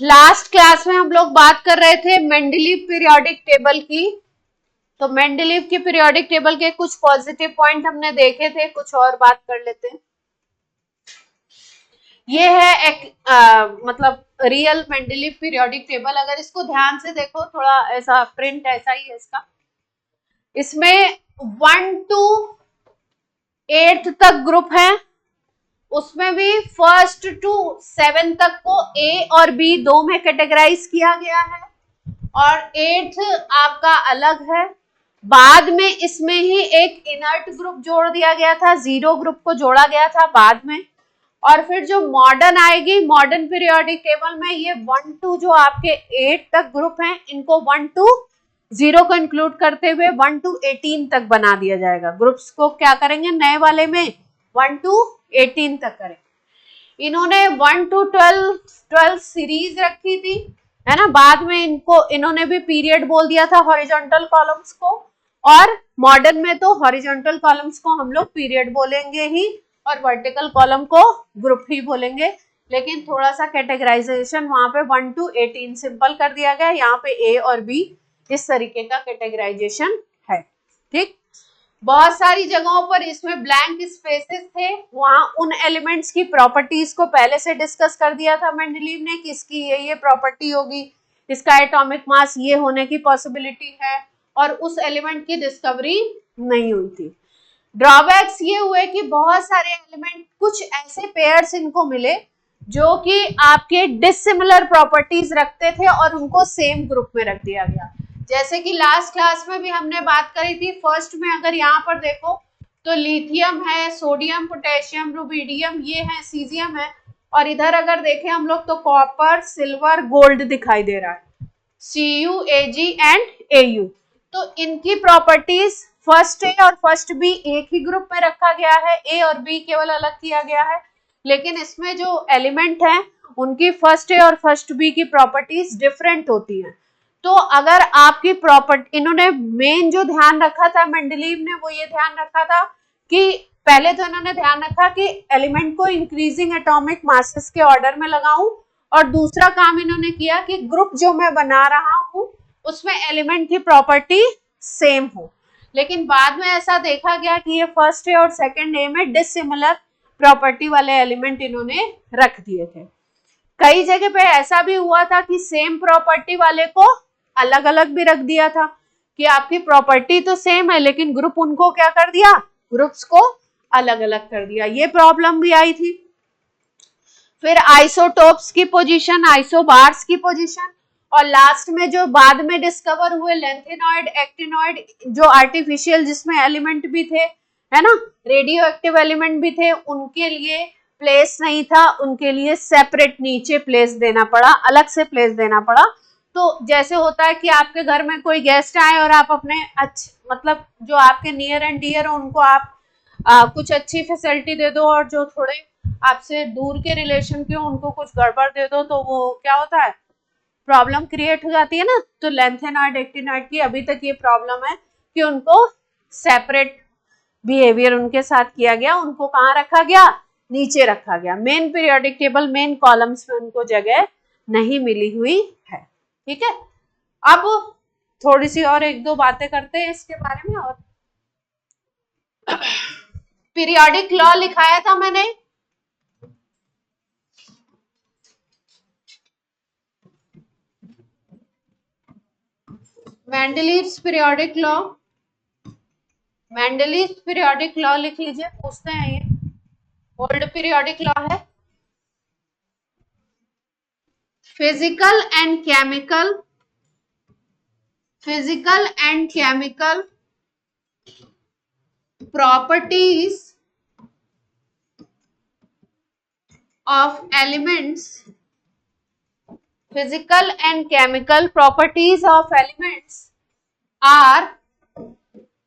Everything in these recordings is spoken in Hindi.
लास्ट क्लास में हम लोग बात कर रहे थे मेंडलीव पीरियोडिक टेबल की। तो मेंडलीव की पीरियोडिक टेबल के कुछ पॉजिटिव पॉइंट हमने देखे थे, कुछ और बात कर लेते हैं। ये है एक मतलब रियल मेंडलीव पीरियोडिक टेबल। अगर इसको ध्यान से देखो, थोड़ा ऐसा प्रिंट ऐसा ही है इसका। इसमें 1 to 8 तक ग्रुप है, उसमें भी 1st to 7 तक को A और B दो में कैटेगराइज किया गया है, और 8th आपका अलग है। बाद में इसमें ही एक इनर्ट ग्रुप जोड़ दिया गया था, 0 ग्रुप को जोड़ा गया था बाद में। और फिर जो मॉडर्न आएगी, मॉडर्न पीरियोडिक टेबल में ये 1 to जो आपके 8 तक ग्रुप हैं, इनको 1 to 0 को इंक्लूड करते हुए 1 to 18 तक बना दिया जाएगा। ग्रुप्स को क्या करेंगे नए वाले में 1 to 18 तक करेंगे। इन्होंने 1 to 12 सीरीज रखी थी, है ना। बाद में इन्होंने भी पीरियड बोल दिया था हॉरिजॉन्टल कॉलम्स को, और मॉडर्न में तो हॉरिजॉन्टल कॉलम्स को हम लोग पीरियड बोलेंगे ही, और वर्टिकल कॉलम को ग्रुप ही बोलेंगे। लेकिन थोड़ा सा कैटेगराइजेशन वहां पे 1 to 18 सिंपल कर दिया गया। यहाँ पे ए और बी इस तरीके का कैटेगराइजेशन है, ठीक। बहुत सारी जगहों पर इसमें ब्लैंक स्पेसेस थे, वहां उन एलिमेंट्स की प्रॉपर्टीज को पहले से डिस्कस कर दिया था मेंडलीव ने कि इसकी ये प्रॉपर्टी होगी, इसका एटॉमिक मास ये होने की पॉसिबिलिटी है, और उस एलिमेंट की डिस्कवरी नहीं हुई थी। ड्रॉबैक्स ये हुए कि बहुत सारे एलिमेंट, कुछ ऐसे पेयर्स इनको मिले जो कि आपके डिसिमिलर प्रॉपर्टीज रखते थे और उनको सेम ग्रुप में रख दिया गया। जैसे कि लास्ट क्लास में भी हमने बात करी थी, फर्स्ट में अगर यहाँ पर देखो तो लिथियम है, सोडियम, पोटेशियम, रुबिडियम, ये है, सीजियम है, और इधर अगर देखें हम लोग तो कॉपर, सिल्वर, गोल्ड दिखाई दे रहा है, Cu, Ag एंड Au। तो इनकी प्रॉपर्टीज फर्स्ट ए और फर्स्ट बी एक ही ग्रुप में रखा गया है, ए और बी केवल अलग किया गया है। लेकिन इसमें जो एलिमेंट हैं उनकी फर्स्ट ए और फर्स्ट बी की प्रॉपर्टीज डिफरेंट होती हैं। तो अगर आपकी प्रॉपर्टी, इन्होंने मेन जो ध्यान रखा था मेंडलीव ने, वो ये ध्यान रखा था कि पहले तो इन्होंने ध्यान रखा कि एलिमेंट को इंक्रीजिंग एटॉमिक मासेस के ऑर्डर में लगाऊं, और दूसरा काम इन्होंने किया कि ग्रुप जो मैं बना रहा हूं उसमें एलिमेंट की प्रॉपर्टी सेम हो। लेकिन बाद में ऐसा देखा गया कि ये फर्स्ट ए और सेकंड ए में डिसिमिलर प्रॉपर्टी वाले एलिमेंट इन्होंने रख दिए थे। कई जगह पे ऐसा भी हुआ था कि सेम प्रॉपर्टी वाले को अलग अलग भी रख दिया था, कि आपकी प्रॉपर्टी तो सेम है लेकिन ग्रुप उनको क्या कर दिया, ग्रुप्स को अलग अलग कर दिया। ये प्रॉब्लम भी आई थी। फिर आइसोटोप्स की पोजीशन, आइसोबार्स की पोजीशन, और लास्ट में जो बाद में डिस्कवर हुए लेंथेनॉइड, एक्टिनॉइड, जो आर्टिफिशियल जिसमें एलिमेंट भी थे, है ना, रेडियो एक्टिव एलिमेंट भी थे, उनके लिए प्लेस नहीं था, उनके लिए सेपरेट नीचे प्लेस देना पड़ा, अलग से प्लेस देना पड़ा। तो जैसे होता है कि आपके घर में कोई गेस्ट आए और आप अपने मतलब जो आपके नियर एंड डियर हो उनको आप कुछ अच्छी फैसिलिटी दे दो, और जो थोड़े आपसे दूर के रिलेशन के उनको कुछ गड़बड़ दे दो, तो वो क्या होता है, प्रॉब्लम क्रिएट हो जाती है ना। तो लेंथेनॉइड, एक्टिनॉइड की अभी तक ये प्रॉब्लम है कि उनको सेपरेट बिहेवियर उनके साथ किया गया, उनको कहाँ रखा गया, नीचे रखा गया। Main periodic table, main columns में उनको जगह नहीं मिली हुई है, ठीक है। अब थोड़ी सी और एक दो बातें करते हैं इसके बारे में। और पीरियोडिक लॉ लिखाया था मैंने, Mendeleev's periodic law, Mendeleev's periodic law लिख लीजिए, पूछते हैं ये ओल्ड पीरियोडिक लॉ है। Physical and chemical, physical and chemical properties of elements, physical and chemical properties of elements are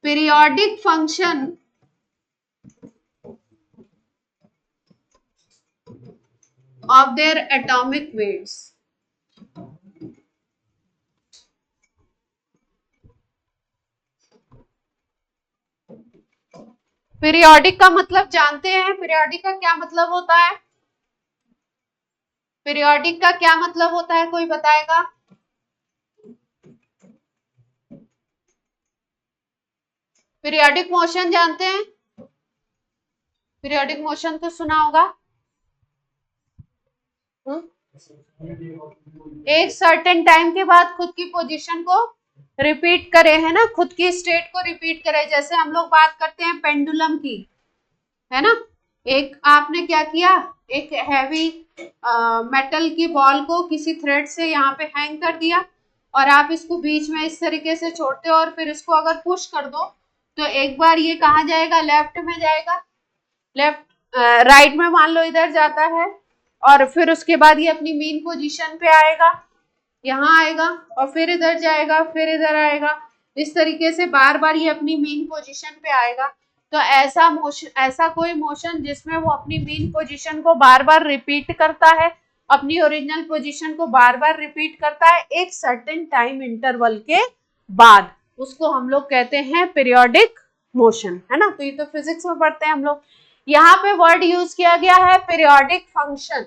periodic function of their atomic weights. Periodic का मतलब जानते हैं? पीरियोडिक का क्या मतलब होता है? पीरियोडिक का क्या मतलब होता है, कोई बताएगा? पीरियोडिक मोशन जानते हैं? पीरियोडिक मोशन तो सुना होगा। एक सर्टेन टाइम के बाद खुद की पोजीशन को रिपीट करे, है ना, खुद की स्टेट को रिपीट करे। जैसे हम लोग बात करते हैं पेंडुलम की, है ना, एक आपने क्या किया, एक हैवी मेटल की बॉल को किसी थ्रेड से यहाँ पे हैंग कर दिया और आप इसको बीच में इस तरीके से छोड़ते हो और फिर इसको अगर पुश कर दो तो एक बार ये कहाँ जाएगा, लेफ्ट में जाएगा, लेफ्ट राइट में मान लो इधर जाता है और फिर उसके बाद ये अपनी मेन पोजीशन पे आएगा, यहाँ आएगा और फिर इधर जाएगा, फिर इधर आएगा। इस तरीके से बार बार ये अपनी मेन पोजीशन पे आएगा। तो ऐसा मोशन, ऐसा कोई मोशन जिसमें वो अपनी मेन पोजीशन को बार बार रिपीट करता है, अपनी ओरिजिनल पोजीशन को बार बार रिपीट करता है एक सर्टेन टाइम इंटरवल के बाद, उसको हम लोग कहते हैं पीरियोडिक मोशन, है ना। तो ये तो फिजिक्स में पढ़ते हैं हम लोग। यहाँ पे वर्ड यूज किया गया है पीरियोडिक फंक्शन।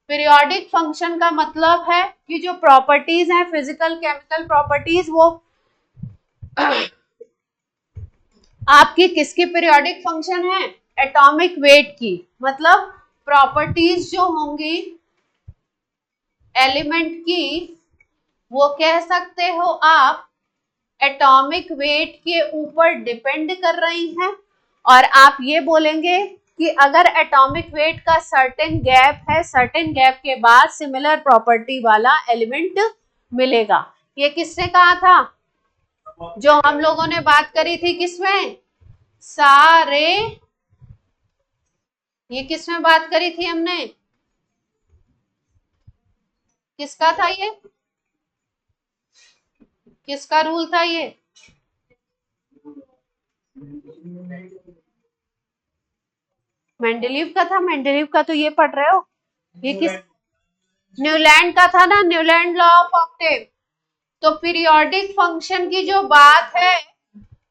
पीरियोडिक फंक्शन का मतलब है कि जो प्रॉपर्टीज हैं, फिजिकल केमिकल प्रॉपर्टीज, वो आपकी किसकी पीरियोडिक फंक्शन है? एटॉमिक वेट की। मतलब प्रॉपर्टीज जो होंगी एलिमेंट की, वो कह सकते हो आप एटॉमिक वेट के ऊपर डिपेंड कर रही हैं। और आप ये बोलेंगे कि अगर एटॉमिक वेट का सर्टेन गैप है, सर्टेन गैप के बाद सिमिलर प्रॉपर्टी वाला एलिमेंट मिलेगा। ये किसने कहा था? जो हम लोगों ने बात करी थी किसमें, सारे, ये किसमें बात करी थी हमने, किसका था ये, किसका रूल था ये? मेंडेलीव का था। मेंडेलीव का तो ये पढ़ रहे हो, ये किस, न्यूलैंड का था ना, न्यूलैंड लॉ ऑफ ऑक्टेव। तो पीरियोडिक फंक्शन की जो बात है,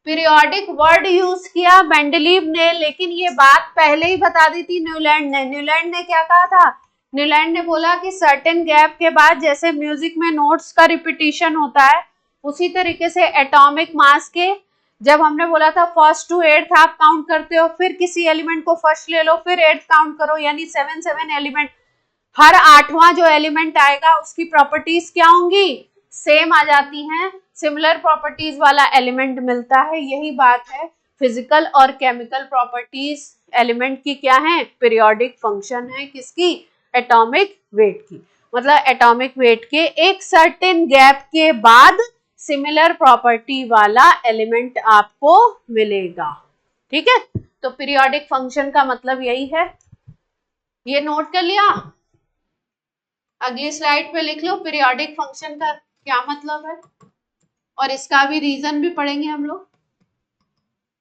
पीरियोडिक वर्ड यूज किया मेंडेलीव ने, लेकिन ये बात पहले ही बता दी थी न्यूलैंड ने। न्यूलैंड ने क्या कहा था? न्यूलैंड ने बोला कि सर्टेन गैप के बाद जैसे म्यूजिक में नोट्स का रिपीटिशन होता है, उसी तरीके से एटॉमिक मास के, जब हमने बोला था फर्स्ट टू एट्थ आप काउंट करते हो, फिर किसी एलिमेंट को फर्स्ट ले लो, फिर एट्थ काउंट करो, यानी 7 एलिमेंट, हर 8वां जो एलिमेंट आएगा उसकी प्रॉपर्टीज क्या होंगी, सेम आ जाती हैं, सिमिलर प्रॉपर्टीज वाला एलिमेंट मिलता है। यही बात है फिजिकल और केमिकल प्रॉपर्टीज एलिमेंट की क्या है, पीरियोडिक फंक्शन है किसकी, एटॉमिक वेट की। मतलब एटॉमिक वेट के एक सर्टेन गैप के बाद सिमिलर प्रॉपर्टी वाला एलिमेंट आपको मिलेगा। ठीक है, तो पीरियोडिक फंक्शन का मतलब यही है। ये नोट कर लिया? अगली स्लाइड पे लिख लो पीरियोडिक फंक्शन का क्या मतलब है, और इसका भी रीजन भी पढ़ेंगे हम लोग।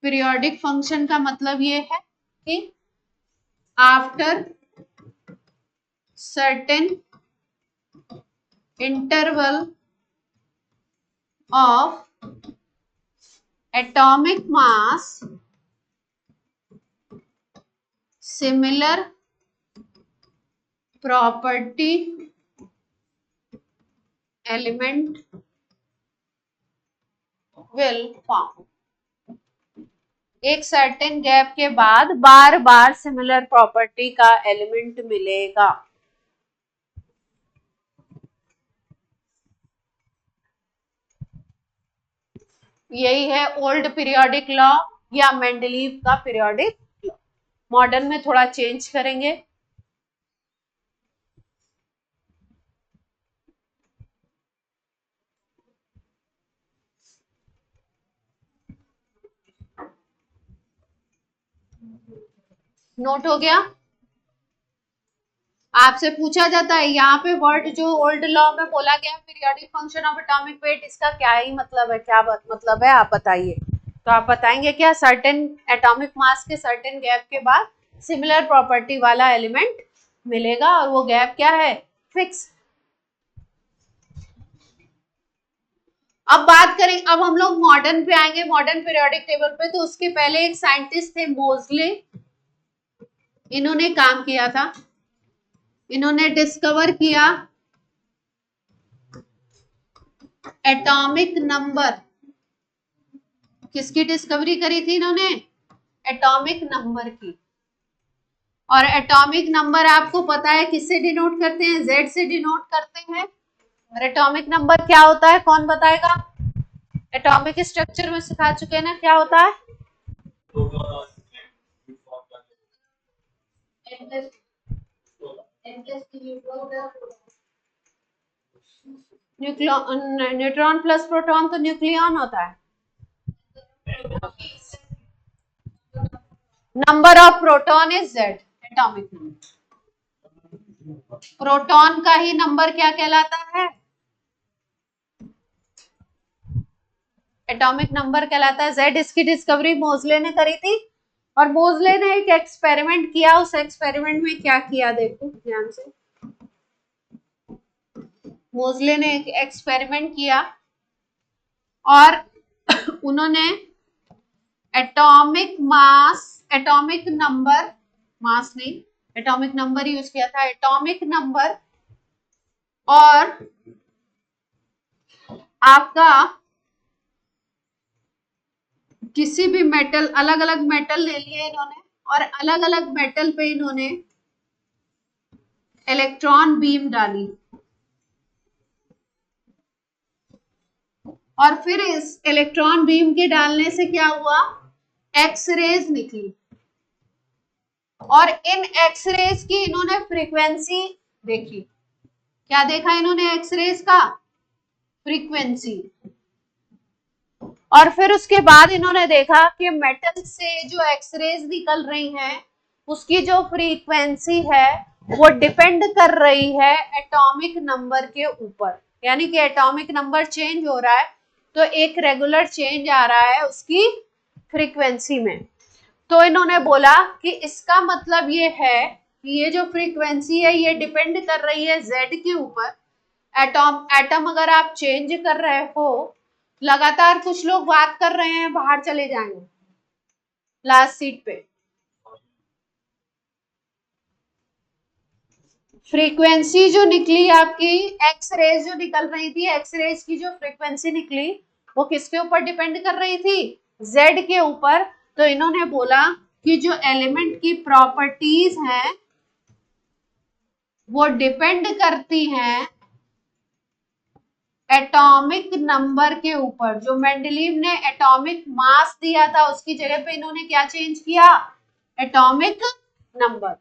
पीरियोडिक फंक्शन का मतलब ये है कि after certain interval of atomic mass similar property element will form. एक सर्टेन गैप के बाद बार बार सिमिलर प्रॉपर्टी का एलिमेंट मिलेगा। यही है ओल्ड पीरियोडिक लॉ या मेंडेलीव का पीरियोडिक लॉ। मॉडर्न में थोड़ा चेंज करेंगे। नोट हो गया? आपसे पूछा जाता है यहाँ पे वर्ड जो ओल्ड लॉ में बोला गया periodic function of atomic weight, इसका क्या ही मतलब है, क्या मतलब है आप बताइए। तो आप बताएंगे क्या, सर्टेन एटॉमिक मास के सर्टेन गैप के बाद सिमिलर प्रॉपर्टी वाला एलिमेंट मिलेगा, और वो गैप क्या है, फिक्स। अब बात करें, अब हम लोग मॉडर्न पे आएंगे, मॉडर्न पीरियोडिक टेबल पे। तो उसके पहले एक साइंटिस्ट थे मोजले, इन्होंने काम किया था, इन्होंने डिस्कवर किया एटॉमिक नंबर। किसकी डिस्कवरी करी थी इन्होंने? एटॉमिक नंबर की। और एटॉमिक नंबर आपको पता है किससे डिनोट करते हैं? जेड से डिनोट करते हैं। और एटॉमिक नंबर क्या होता है, कौन बताएगा? एटॉमिक स्ट्रक्चर में सिखा चुके हैं ना, क्या होता है? न्यूट्रॉन प्लस प्रोटॉन तो न्यूक्लियन होता है। Number of proton is Z, atomic number. Proton का ही नंबर क्या कहलाता है? एटॉमिक नंबर कहलाता है जेड। इसकी डिस्कवरी मोजले ने करी थी। और मोजले ने एक एक्सपेरिमेंट किया, उस एक्सपेरिमेंट में क्या किया देखो ध्यान से। मोजले ने एक एक्सपेरिमेंट किया और उन्होंने एटॉमिक मास, एटॉमिक नंबर, मास नहीं, एटॉमिक नंबर यूज किया था, एटॉमिक नंबर और आपका किसी भी मेटल, अलग अलग मेटल ले लिए इन्होंने और अलग अलग मेटल पे इन्होंने इलेक्ट्रॉन बीम डाली और फिर इस इलेक्ट्रॉन बीम के डालने से क्या हुआ? एक्स रेज निकली। और इन एक्स रेज की इन्होंने फ्रीक्वेंसी देखी। क्या देखा इन्होंने? एक्स रेज का फ्रीक्वेंसी। और फिर उसके बाद इन्होंने देखा कि मेटल से जो एक्सरेज निकल रही हैं उसकी जो फ्रीक्वेंसी है वो डिपेंड कर रही है एटॉमिक नंबर के ऊपर। यानी कि एटॉमिक नंबर चेंज हो रहा है तो एक रेगुलर चेंज आ रहा है उसकी फ्रीक्वेंसी में। तो इन्होंने बोला कि इसका मतलब ये है कि ये जो फ्रीक्वेंसी है ये डिपेंड कर रही है जेड के ऊपर। एटम अगर आप चेंज कर रहे हो, लगातार कुछ लोग बात कर रहे हैं, बाहर चले जाएंगे लास्ट सीट पे। फ्रीक्वेंसी जो निकली आपकी, एक्स रेज जो निकल रही थी, एक्स रेज की जो फ्रीक्वेंसी निकली वो किसके ऊपर डिपेंड कर रही थी? जेड के ऊपर। तो इन्होंने बोला कि जो एलिमेंट की प्रॉपर्टीज हैं वो डिपेंड करती हैं एटॉमिक नंबर के ऊपर। जो मेंडलीव ने एटॉमिक मास दिया था उसकी जगह पे इन्होंने क्या चेंज किया? Atomic number.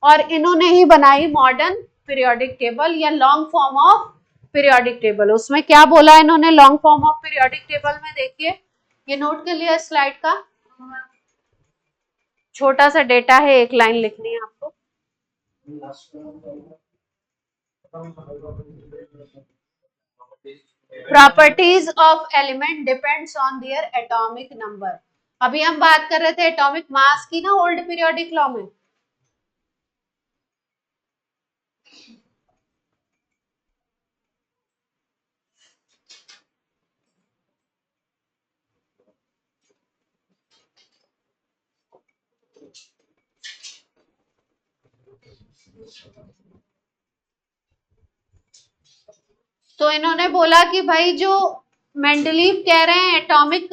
और इन्होंने ही बनाई मॉडर्न पीरियोडिक टेबल या long form of periodic table. उसमें क्या बोला इन्होंने long form of periodic table में? देखिए, ये नोट कर लिया स्लाइड का, छोटा सा डेटा है, एक लाइन लिखनी है आपको। Properties of element depends on their atomic number. अभी हम बात कर रहे थे एटॉमिक मास की ना, ओल्ड पीरियोडिक लॉ में। तो इन्होंने बोला कि भाई जो मेंडलीव कह रहे हैं एटॉमिक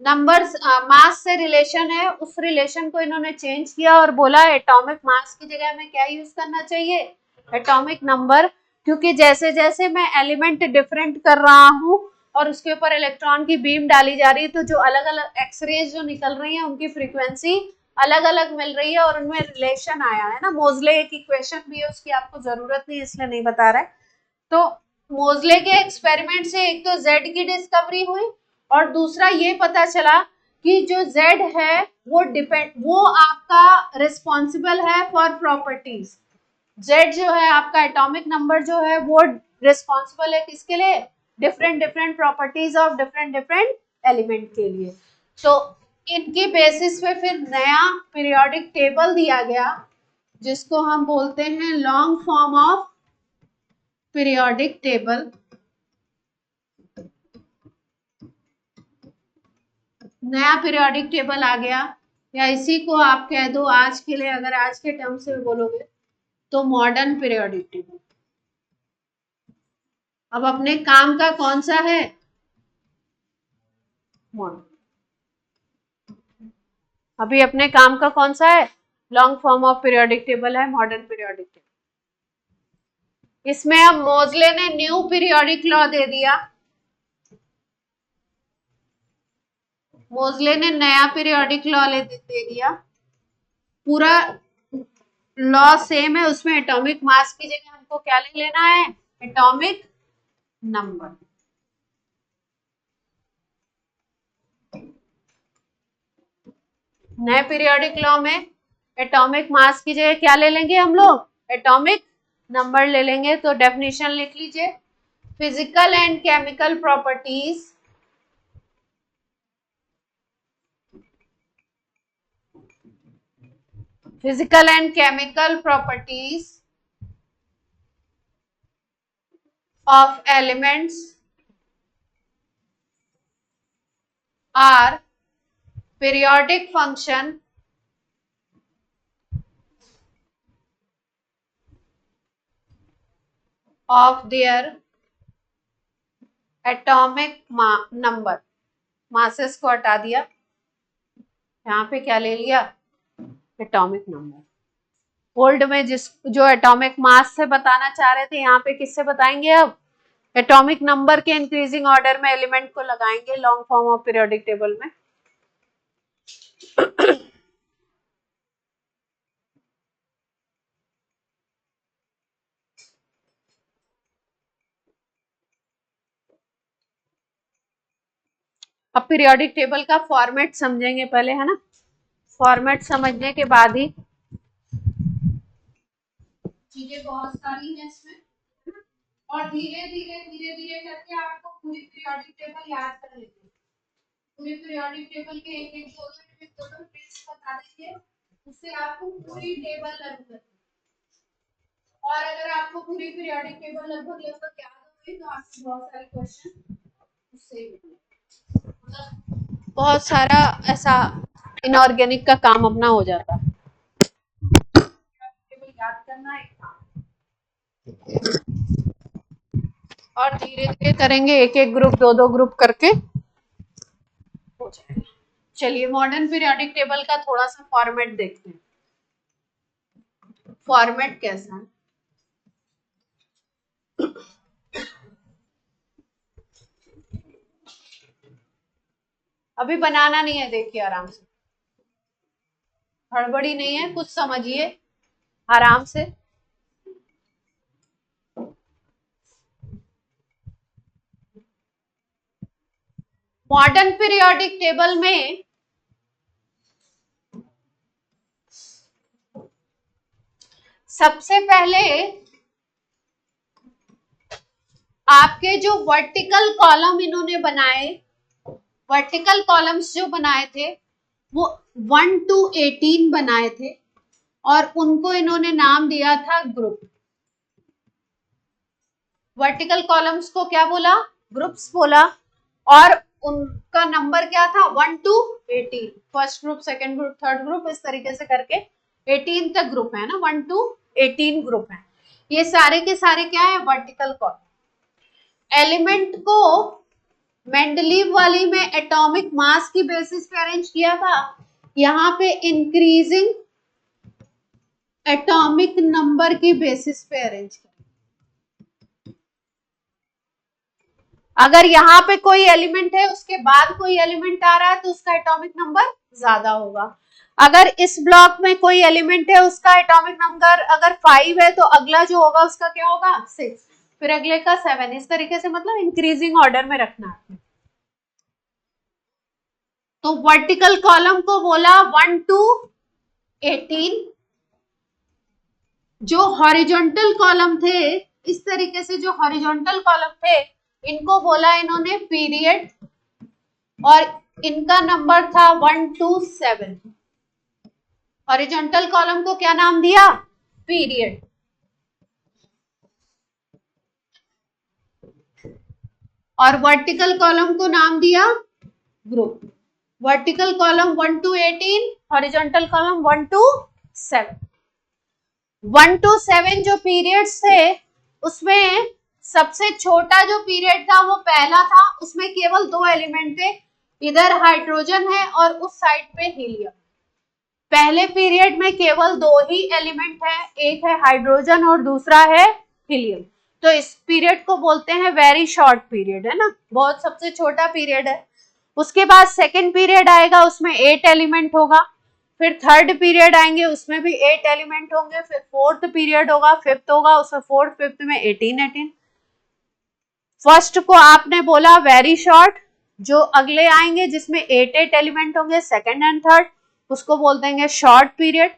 नंबर्स मास से रिलेशन है, उस रिलेशन को इन्होंने चेंज किया और बोला एटॉमिक मास की जगह हमें क्या यूज करना चाहिए? Atomic number. क्योंकि जैसे जैसे मैं एलिमेंट डिफरेंट कर रहा हूं और उसके ऊपर इलेक्ट्रॉन की बीम डाली जा रही है तो जो अलग अलग एक्सरेज जो निकल रही है उनकी फ्रीक्वेंसी अलग अलग मिल रही है और उनमें रिलेशन आया है ना। मोजले एक इक्वेशन भी है, उसकी आपको जरूरत नहीं इसलिए नहीं बता रहा है। तो मोजले के एक्सपेरिमेंट से एक तो जेड की डिस्कवरी हुई और दूसरा ये पता चला कि जो जेड है वो आपका रिस्पॉन्सिबल है फॉर प्रॉपर्टीज। जेड जो है आपका एटॉमिक नंबर जो है वो रिस्पॉन्सिबल है किसके लिए? Different different properties of different different element के लिए। तो इनके बेसिस पे फिर नया पीरियोडिक टेबल दिया गया जिसको हम बोलते हैं long form of periodic table. नया पीरियोडिक टेबल आ गया, या इसी को आप कह दो आज के लिए, अगर आज के टर्म से बोलोगे तो मॉडर्न पीरियोडिक टेबल। अब अपने काम का कौन सा है? मॉडर्न। अभी अपने काम का कौन सा है? Long form of periodic table है मॉडर्न पीरियोडिक टेबल। इसमें अब मोजले ने न्यू पीरियोडिक लॉ दे दिया, मोजले ने नया पीरियोडिक लॉ दे दिया। पूरा लॉ सेम है, उसमें एटॉमिक मास की जगह हमको क्या ले लेना है? Atomic number. नए पीरियोडिक लॉ में एटॉमिक मास की जगह क्या ले लेंगे हम लोग? एटॉमिक नंबर ले लेंगे। तो डेफिनेशन लिख लीजिए, physical and chemical properties physical and chemical properties of elements are periodic function of their atomic number। Masses को हटा दिया, यहाँ पे क्या ले लिया? Atomic number. ओल्ड में जो एटॉमिक मास से बताना चाह रहे थे, यहाँ पे किससे बताएंगे? अब एटॉमिक नंबर के इंक्रीजिंग ऑर्डर में एलिमेंट को लगाएंगे long form of periodic table में। अब पीरियोडिक टेबल का फॉर्मेट समझेंगे पहले, है ना? फॉर्मेट समझने के बाद ही, चीजें बहुत सारी हैं इसमें, और धीरे धीरे करके आपको पूरी पीरियोडिक टेबल याद कर लेते हैं। पूरी पीरियोडिक टेबल के एक एक दो ट्रिक्स बता देंगे, उससे आपको पूरी टेबल लर्न करनी। और अगर आपको पूरी पीरियोडिक टेबल लगभग याद हो गई तो आपको बहुत सारे क्वेश्चन उससे मतलब बहुत सारा ऐसा इनऑर्गेनिक का काम अपना हो जाता है। टेबल याद करना एक काम, और धीरे धीरे करेंगे, एक एक ग्रुप दो ग्रुप करके हो जाएगा। चलिए मॉडर्न पीरियोडिक टेबल का थोड़ा सा फॉर्मेट देखते हैं। फॉर्मेट कैसा है? अभी बनाना नहीं है, देखिए आराम से, हड़बड़ी नहीं है, कुछ समझिए आराम से। मॉडर्न पीरियोडिक टेबल में सबसे पहले आपके जो वर्टिकल कॉलम इन्होंने बनाए, वर्टिकल कॉलम्स जो बनाए थे वो 1 to 18 बनाए थे, और उनको इन्होंने नाम दिया था ग्रुप। वर्टिकल कॉलम्स को क्या बोला? ग्रुप्स बोला। और उनका नंबर क्या था? 1 to 18। First group, second group, third group, इस तरीके से करके 18 तक ग्रुप है ना, 1 to 18 ग्रुप है। ये सारे के सारे क्या है? Vertical column. एलिमेंट को मेंडलीव वाली में एटॉमिक मास की बेसिस पे अरेंज किया था, यहाँ पे इंक्रीजिंग एटॉमिक नंबर की बेसिस पे अरेंज किया। अगर यहाँ पे कोई एलिमेंट है उसके बाद कोई एलिमेंट आ रहा है तो उसका एटॉमिक नंबर ज्यादा होगा। अगर इस ब्लॉक में कोई एलिमेंट है उसका एटॉमिक नंबर अगर 5 है तो अगला जो होगा उसका क्या होगा? 6, फिर अगले का 7। इस तरीके से मतलब इंक्रीजिंग ऑर्डर में रखना है। तो वर्टिकल कॉलम को बोला 1 to 18। जो हॉरिजॉन्टल कॉलम थे, इस तरीके से जो हॉरिजॉन्टल कॉलम थे इनको बोला इन्होंने पीरियड, और इनका नंबर था 1 to 7। हॉरिजॉन्टल कॉलम को क्या नाम दिया? पीरियड। और वर्टिकल कॉलम को नाम दिया group. Vertical column 1 to 18, horizontal column 1 to 7। 1 to 7 जो पीरियड्स थे उसमें सबसे छोटा जो पीरियड था वो पहला था, उसमें केवल 2 एलिमेंट थे, इधर हाइड्रोजन है और उस साइड पे हीलियम। पहले पीरियड में केवल 2 ही एलिमेंट है, एक है हाइड्रोजन और दूसरा है हीलियम। तो इस पीरियड को बोलते हैं वेरी शॉर्ट पीरियड, है ना, बहुत सबसे छोटा पीरियड है। उसके बाद सेकेंड पीरियड आएगा, उसमें 8 एलिमेंट होगा। फिर थर्ड पीरियड आएंगे, उसमें भी 8 एलिमेंट होंगे। फिर फोर्थ पीरियड होगा, फिफ्थ होगा, उसमें फोर्थ फिफ्थ में 18। फर्स्ट को आपने बोला वेरी शॉर्ट, जो अगले आएंगे जिसमें 8 एलिमेंट होंगे, सेकेंड एंड थर्ड, उसको बोल देंगे शॉर्ट पीरियड।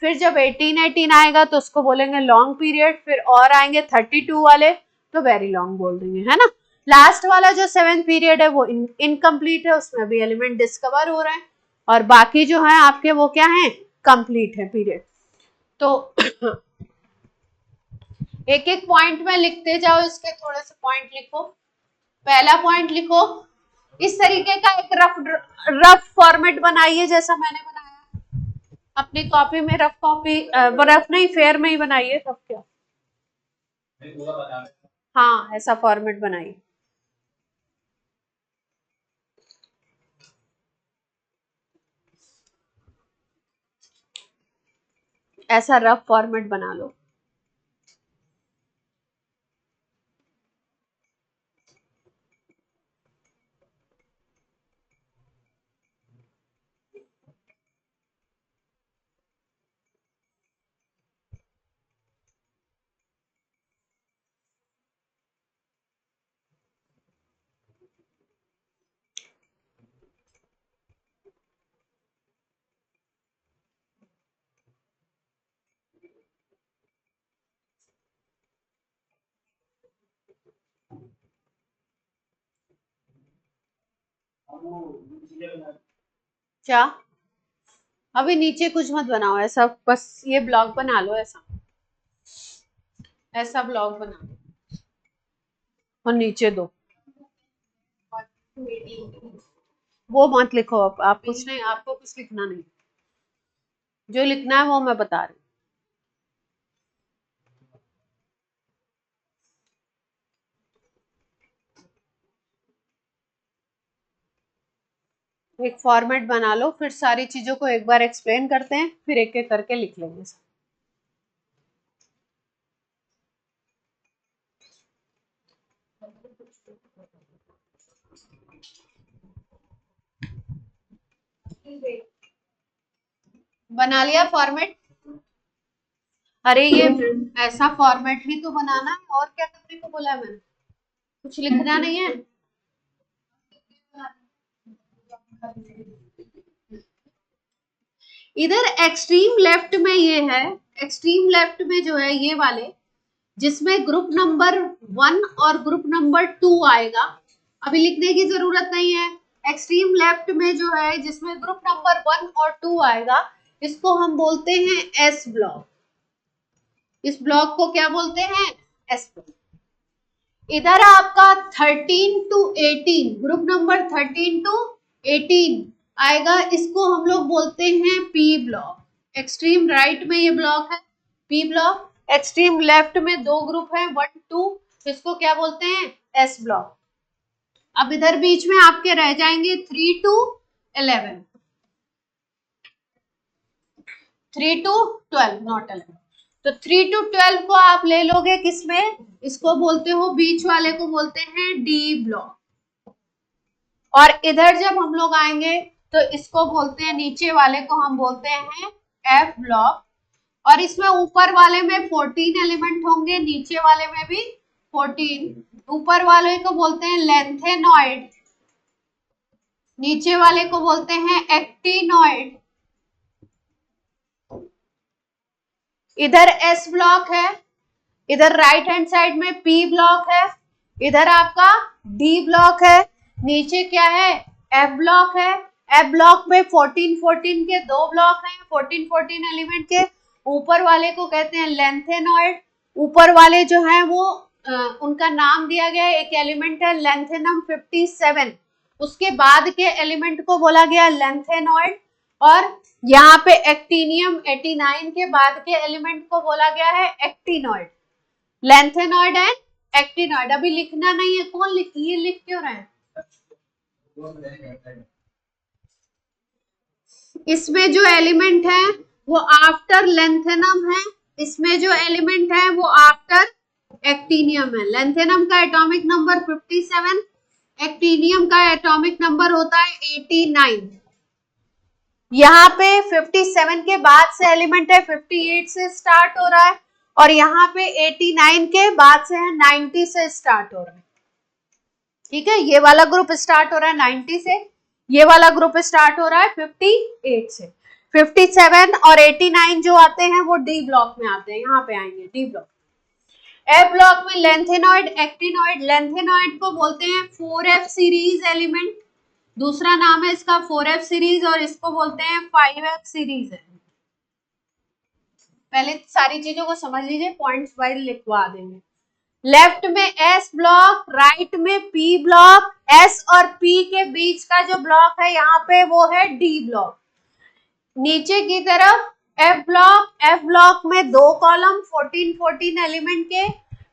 फिर जब 18 आएगा तो उसको बोलेंगे लॉन्ग पीरियड। फिर और आएंगे 32 वाले तो वेरी लॉन्ग बोल देंगे, है ना। लास्ट वाला जो 7th पीरियड है वो इनकम्प्लीट है, उसमें भी एलिमेंट डिस्कवर हो रहे हैं, और बाकी जो है आपके वो क्या है, कंप्लीट है पीरियड। तो एक एक पॉइंट में लिखते जाओ, इसके थोड़े से पॉइंट लिखो। पहला पॉइंट लिखो, इस तरीके का एक रफ फॉर्मेट बनाइए जैसा मैंने बनाया अपनी कॉपी में। रफ कॉपी रफ नहीं, फेयर में ही बनाइए, तब क्या, हाँ ऐसा फॉर्मेट बनाइए। ऐसा रफ फॉर्मेट बना लो। क्या, अभी नीचे कुछ मत बनाओ, ऐसा बस ये ब्लॉक बना लो, ऐसा ब्लॉक बना लो और नीचे दो, वो मत लिखो। आप कुछ नहीं, आपको कुछ लिखना नहीं, जो लिखना है वो मैं बता रही हूँ। एक फॉर्मेट बना लो, फिर सारी चीजों को एक बार एक्सप्लेन करते हैं, फिर एक एक करके लिख लेंगे। बना लिया फॉर्मेट? अरे ये ऐसा फॉर्मेट ही तो बनाना है, और क्या करने को बोला है मैंने, कुछ लिखना नहीं है। इधर एक्सट्रीम लेफ्ट में ये है, एक्सट्रीम लेफ्ट में जो है ये वाले, जिसमें ग्रुप नंबर 1 और ग्रुप नंबर 2 आएगा, अभी लिखने की जरूरत नहीं है। एक्सट्रीम लेफ्ट में जो है जिसमें ग्रुप नंबर 1 और 2 आएगा, इसको हम बोलते हैं एस ब्लॉक। इस ब्लॉक को क्या बोलते हैं, एस ब्लॉक। इधर आपका 13 to 18, ग्रुप नंबर 13 to 18 आएगा, इसको हम लोग बोलते हैं पी ब्लॉक। एक्सट्रीम राइट में ये ब्लॉक है पी ब्लॉक, एक्सट्रीम लेफ्ट में 2 ग्रुप है 1 2, इसको क्या बोलते हैं, एस ब्लॉक। अब इधर बीच में आपके रह जाएंगे 3 to 11, 3 to 12 नॉट 11। तो 3 to 12 को आप ले लोगे किसमें, इसको बोलते हो, बीच वाले को बोलते हैं डी ब्लॉक। और इधर जब हम लोग आएंगे तो इसको बोलते हैं, नीचे वाले को हम बोलते हैं एफ ब्लॉक। और इसमें ऊपर वाले में 14 एलिमेंट होंगे, नीचे वाले में भी 14। ऊपर वाले को बोलते हैं लेंथेनॉइड, नीचे वाले को बोलते हैं एक्टिनॉइड। इधर एस ब्लॉक है, इधर राइट हैंड साइड में पी ब्लॉक है, इधर आपका डी ब्लॉक है, नीचे क्या है, एफ ब्लॉक है। एफ ब्लॉक में 14 के 2 ब्लॉक हैं, 14 एलिमेंट के। ऊपर वाले को कहते हैं लेंथेनॉइड। ऊपर वाले जो है वो उनका नाम दिया गया है, एक एलिमेंट है लेंथेनम 57, उसके बाद के एलिमेंट को बोला गया लैंथेनॉइड, और यहाँ पे एक्टिनियम 89 के बाद के एलिमेंट को बोला गया है एक्टिनॉइड। Lanthanoid and actinoid. अभी लिखना नहीं है, कौन ये लिख क्यों रहे हैं? इसमें जो एलिमेंट है वो आफ्टर लैंथेनम है, इसमें जो एलिमेंट है वो आफ्टर एक्टिनियम है। लैंथेनम का एटॉमिक नंबर 57, एक्टिनियम का एटॉमिक नंबर होता है 89। यहाँ पे 57 के बाद से एलिमेंट है 58 से स्टार्ट हो रहा है, और यहाँ पे 89 के बाद से है 90 से स्टार्ट हो रहा है। ठीक है, ये वाला ग्रुप स्टार्ट हो रहा है 90 से, ये वाला ग्रुप स्टार्ट हो रहा है 58 से। 57 और 89 जो आते हैं वो डी ब्लॉक में आते हैं, यहाँ पे आएंगे डी ब्लॉक। ए ब्लॉक में लैंथेनॉइड, एक्टिनॉइड। लैंथेनॉइड को बोलते हैं 4f सीरीज एलिमेंट, दूसरा नाम है इसका 4f सीरीज, और इसको बोलते हैं 5f सीरीज है। पहले सारी चीजों को समझ लीजिए, पॉइंट्स वाइज लिखवा देंगे। लेफ्ट में एस ब्लॉक, राइट में पी ब्लॉक। एस और पी के बीच का जो ब्लॉक है यहाँ पे वो है डी ब्लॉक। नीचे की तरफ एफ ब्लॉक, एफ ब्लॉक में 2 कॉलम 14 एलिमेंट के।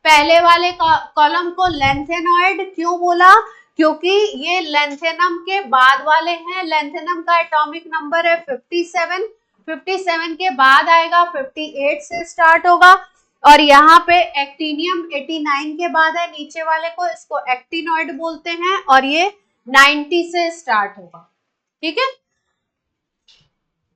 पहले वाले कॉलम को लैंथेनॉइड क्यों बोला? क्योंकि ये लैंथेनम के बाद वाले हैं। लैंथेनम का एटॉमिक नंबर है 57, 57 के बाद आएगा 58 से स्टार्ट होगा, और यहाँ पे एक्टिनियम 89 के बाद है नीचे वाले को, इसको एक्टिनॉइड बोलते हैं, और ये 90 से स्टार्ट होगा। ठीक है,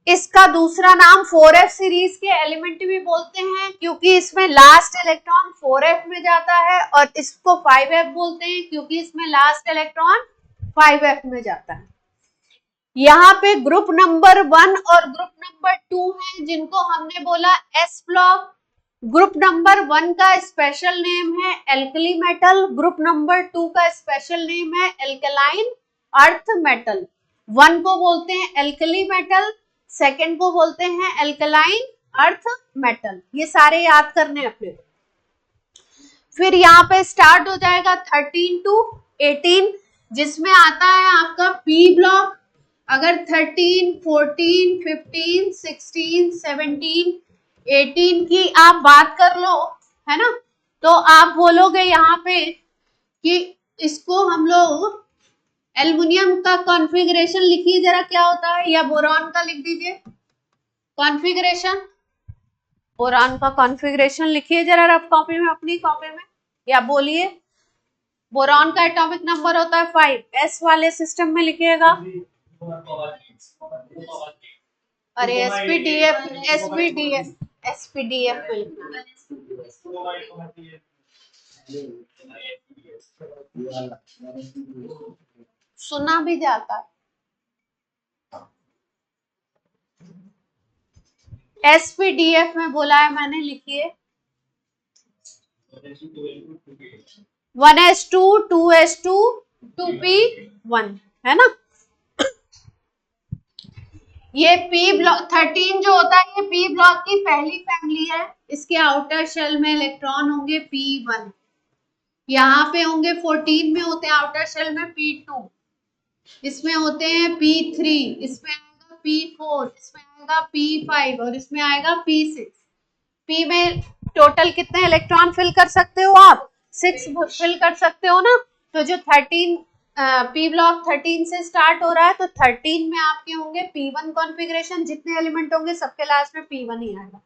इसका दूसरा नाम 4f सीरीज के एलिमेंट भी बोलते हैं, क्योंकि इसमें लास्ट इलेक्ट्रॉन 4f में जाता है, और इसको 5f बोलते हैं क्योंकि इसमें लास्ट इलेक्ट्रॉन 5f में जाता है। यहाँ पे ग्रुप नंबर 1 और ग्रुप नंबर 2 है, जिनको हमने बोला एस ब्लॉक। ग्रुप नंबर 1 का स्पेशल नेम है एल्कली मेटल, ग्रुप नंबर 2 का स्पेशल नेम है एल्कलाइन अर्थ मेटल। 1 को बोलते हैं एल्कली मेटल, सेकेंड को बोलते हैं एल्कलाइन अर्थ मेटल। ये सारे याद करने अपने। फिर यहाँ पे स्टार्ट हो जाएगा 13 to 18, जिसमें आता है आपका पी ब्लॉक। अगर 13, 14, 15, 16, 17, 18 की आप बात कर लो, है ना, तो आप बोलोगे यहाँ पे कि इसको हम लोग एल्युमिनियम का कॉन्फ़िगरेशन लिखिए जरा, क्या होता है, या बोरॉन का लिख दीजिए कॉन्फ़िगरेशन। बोरॉन का कॉन्फ़िगरेशन लिखिए जरा रफ कॉपी में, अपनी कॉपी में, या बोलिए। बोरॉन का एटॉमिक नंबर होता है 5, एस वाले सिस्टम में लिखिएगा। अरे एसपीडीएफ, एसपीडीएफ, एसपीडीएफ में लिखना। सुना भी जाता है। एसपीडीएफ में बोला है मैंने, लिखिए 1s2 2s2 2p1, है ना। ये पी ब्लॉक 13 जो होता है, ये पी ब्लॉक की पहली फैमिली है। इसके आउटर शेल में इलेक्ट्रॉन होंगे p1, यहाँ पे होंगे 14 में होते हैं आउटर शेल में p2, इसमें होते हैं p3, इसमें आएगा p4, इसमें आएगा p5, और इसमें आएगा p6। p में टोटल कितने इलेक्ट्रॉन फिल कर सकते हो आप? 6 फिल कर सकते हो ना। तो जो 13 पी ब्लॉक 13 से स्टार्ट हो रहा है, तो 13 में आपके होंगे p1 कॉन्फ़िगरेशन। जितने एलिमेंट होंगे सबके लास्ट में p1 ही आएगा,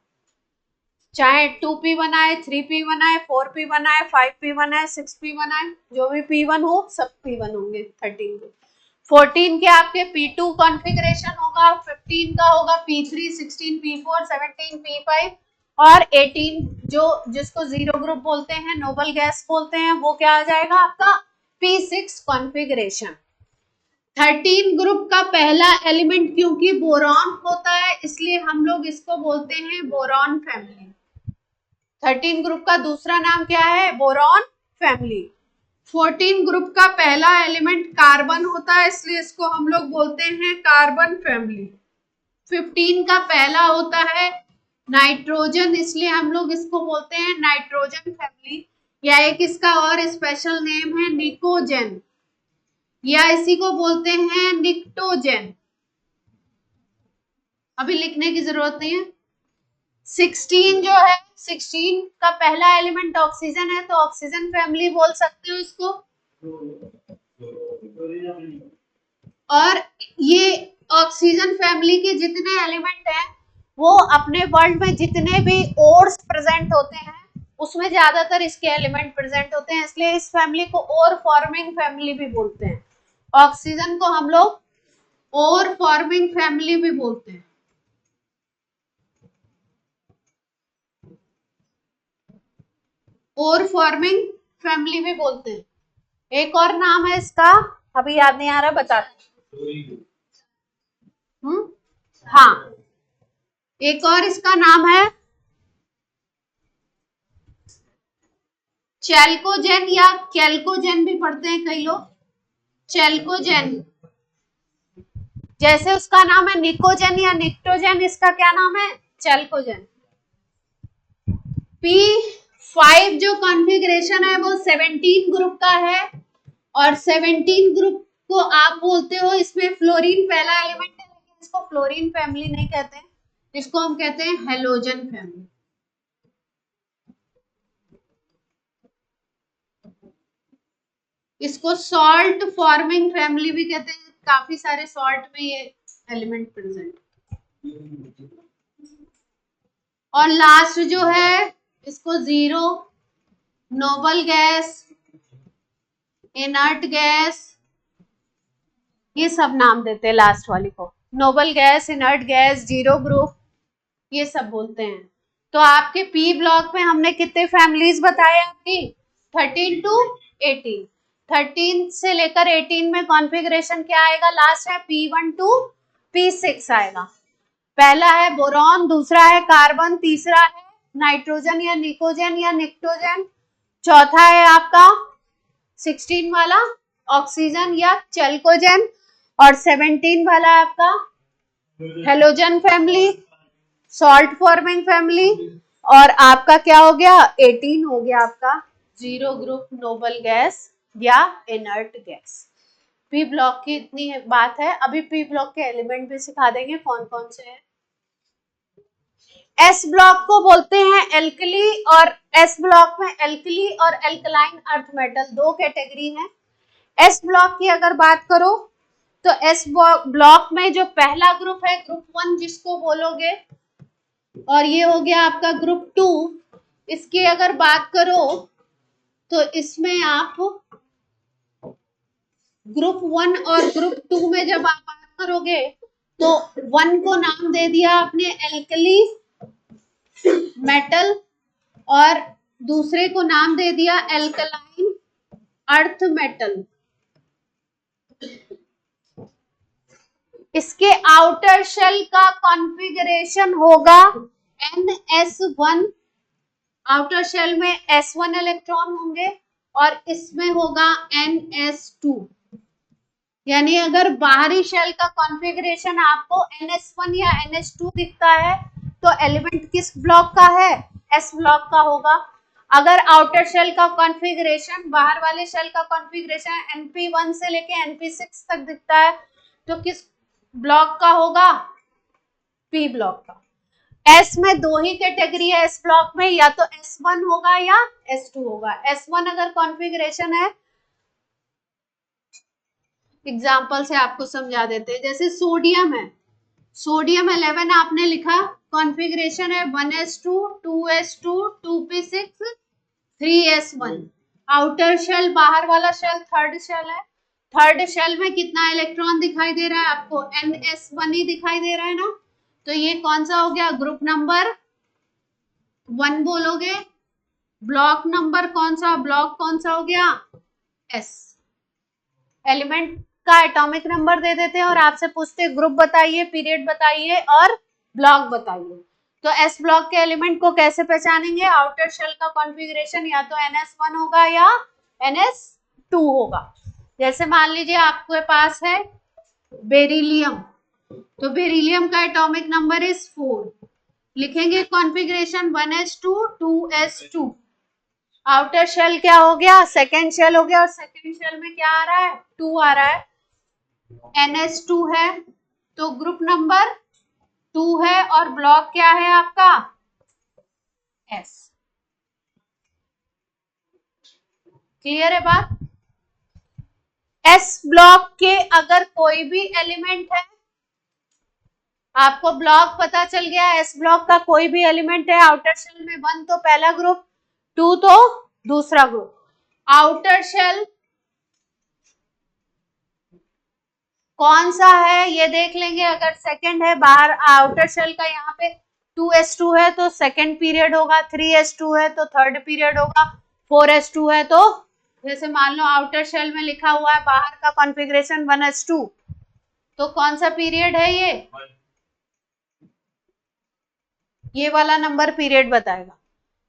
चाहे 2p1 आए, 3p1 आए, 4p1 आए, 5p1 आए, 6p1 आए, जो भी p1 हो सब p1 होंगे 13 के। 14 के आपके p2 कॉन्फ़िगरेशन होगा, 15 का होगा p3, 16 p4, 17 p5, और 18 जो जिसको जीरो ग्रुप बोलते हैं, नोबल गैस बोलते हैं, वो क्या आ जाएगा आपका p6 कॉन्फ़िगरेशन। 13 ग्रुप का पहला एलिमेंट क्योंकि बोरॉन होता है, इसलिए हम लोग इसको बोलते हैं बोरॉन फैमिली। 13 ग्रुप का दूसरा नाम क्या है? Boron family. 14 ग्रुप का पहला एलिमेंट कार्बन होता है, इसलिए इसको हम लोग बोलते हैं कार्बन फैमिली। 15 का पहला होता है नाइट्रोजन, इसलिए हम लोग इसको बोलते हैं नाइट्रोजन फैमिली, या एक इसका और स्पेशल नेम है निकोजेन। या इसी को बोलते हैं निक्टोजेन। अभी लिखने की जरूरत नहीं है। 16 जो है, 16 का पहला एलिमेंट ऑक्सीजन है, तो ऑक्सीजन फैमिली बोल सकते हो इसको। और ये ऑक्सीजन फैमिली के जितने एलिमेंट हैं वो अपने वर्ल्ड में जितने भी ओर्स प्रेजेंट होते हैं उसमें ज्यादातर इसके एलिमेंट प्रेजेंट होते हैं, इसलिए इस फैमिली को ओर फॉर्मिंग फैमिली भी बोलते हैं। ऑक्सीजन को हम लोग ओर फॉर्मिंग फैमिली भी बोलते हैं। ओर फॉर्मिंग फैमिली भी बोलते हैं। एक और नाम है इसका, अभी याद नहीं आ रहा, बताते। हाँ, एक और इसका नाम है चैल्कोजेन या कैल्कोजेन भी पढ़ते हैं कई लोग। चैल्कोजेन, जैसे उसका नाम है निकोजेन या निक्टोजेन, इसका क्या नाम है? चैल्कोजेन। P5 जो कॉन्फ़िगरेशन है वो 17 ग्रुप का है, और 17 ग्रुप को आप बोलते हो, इसमें फ्लोरीन पहला एलिमेंट है, लेकिन इसको फ्लोरीन फैमिली नहीं कहते हैं, इसको हम कहते हैं हेलोजन फैमिली। इसको सॉल्ट फॉर्मिंग फैमिली भी कहते हैं, काफी सारे सॉल्ट में ये एलिमेंट प्रेजेंट। और लास्ट जो है इसको zero, noble gas, inert gas, ये सब नाम देते हैं लास्ट वाली को। Noble gas, inert gas, zero group, ये सब बोलते हैं। तो आपके पी ब्लॉक में हमने कितने फैमिलीज बताए आपकी? 13 to 18। 13 से लेकर 18 में कॉन्फ़िगरेशन क्या आएगा? लास्ट है P1 to P6 आएगा। पहला है बोरॉन, दूसरा है कार्बन, तीसरा है नाइट्रोजन या निकोजन या निक्टोजन, चौथा है आपका 16 वाला ऑक्सीजन या चैल्कोजेन, और 17 वाला है आपका halogen family, salt forming family, और आपका क्या हो गया? 18 हो गया आपका जीरो ग्रुप नोबल गैस या इनर्ट गैस। पी ब्लॉक की इतनी बात है। अभी पी ब्लॉक के एलिमेंट भी सिखा देंगे कौन कौन से हैं। एस ब्लॉक को बोलते हैं एल्कली, और एस ब्लॉक में एल्कली और एल्कलाइन अर्थ मेटल दो कैटेगरी हैं। एस ब्लॉक की अगर बात करो तो एस ब्लॉक में जो पहला ग्रुप है ग्रुप 1 जिसको बोलोगे, और ये हो गया आपका ग्रुप 2। इसकी अगर बात करो तो इसमें आप ग्रुप 1 और ग्रुप 2 में जब आप बात करोगे तो 1 को नाम दे दिया आपने एल्कली मेटल, और दूसरे को नाम दे दिया एल्कलाइन अर्थ मेटल। इसके आउटर शेल का कॉन्फ़िगरेशन होगा NS1। आउटर शेल में S1 इलेक्ट्रॉन होंगे और इसमें होगा NS2। यानी अगर बाहरी शेल का कॉन्फ़िगरेशन आपको NS1 या NS2 दिखता है तो एलिमेंट किस ब्लॉक का है? S ब्लॉक का होगा। अगर आउटर शेल का कॉन्फ़िगरेशन, बाहर वाले शेल का कॉन्फ़िगरेशन NP1 से लेके NP6 तक दिखता है तो किस ब्लॉक का होगा? P ब्लॉक का। S में दो ही कैटेगरी है S ब्लॉक में, या तो S1 होगा या S2 होगा। S1 अगर कॉन्फ़िगरेशन है, एग्जाम्पल से आपको समझा देते हैं, जैसे सोडियम है, सोडियम 11 आपने लिखा, कॉन्फ़िगरेशन है 1s2, 2s2, 2p6, 3s1। Outer shell, बाहर वाला शेल थर्ड शेल है। थर्ड शेल में कितना इलेक्ट्रॉन दिखाई दे रहा है आपको? NS1 ही दिखाई दे रहा है ना, तो ये कौन सा हो गया? ग्रुप नंबर 1 बोलोगे। ब्लॉक नंबर कौन सा? ब्लॉक कौन सा हो गया? S। एलिमेंट का एटॉमिक नंबर दे देते हैं और आपसे पूछते ग्रुप बताइए, पीरियड बताइए और ब्लॉक बताइए। तो एस ब्लॉक के एलिमेंट को कैसे पहचानेंगे? आउटर शेल का कॉन्फ़िगरेशन या तो NS1 होगा या NS2 होगा। जैसे मान लीजिए आपके पास है बेरिलियम, तो बेरिलियम का एटॉमिक नंबर इज 4। लिखेंगे configuration 1s2, 2s2। Outer shell क्या हो गया, सेकेंड शेल हो गया, और सेकेंड शेल में क्या आ रहा है, 2 आ रहा है, NH2 है, तो ग्रुप नंबर 2 है, और ब्लॉक क्या है आपका, S। क्लियर है बात। S ब्लॉक के अगर कोई भी एलिमेंट है, आपको ब्लॉक पता चल गया, एस ब्लॉक का कोई भी एलिमेंट है आउटर शेल में, 1 तो पहला ग्रुप, 2 तो दूसरा ग्रुप। आउटर शेल कौन सा है ये देख लेंगे, अगर सेकंड है, बाहर आउटर शेल का यहाँ पे 2s2 है तो सेकंड पीरियड होगा, 3s2 है तो थर्ड पीरियड होगा, 4s2 है तो, जैसे मान लो आउटर शेल में लिखा हुआ है बाहर का कॉन्फ़िगरेशन 1s2, तो कौन सा पीरियड है ये वाला नंबर पीरियड बताएगा।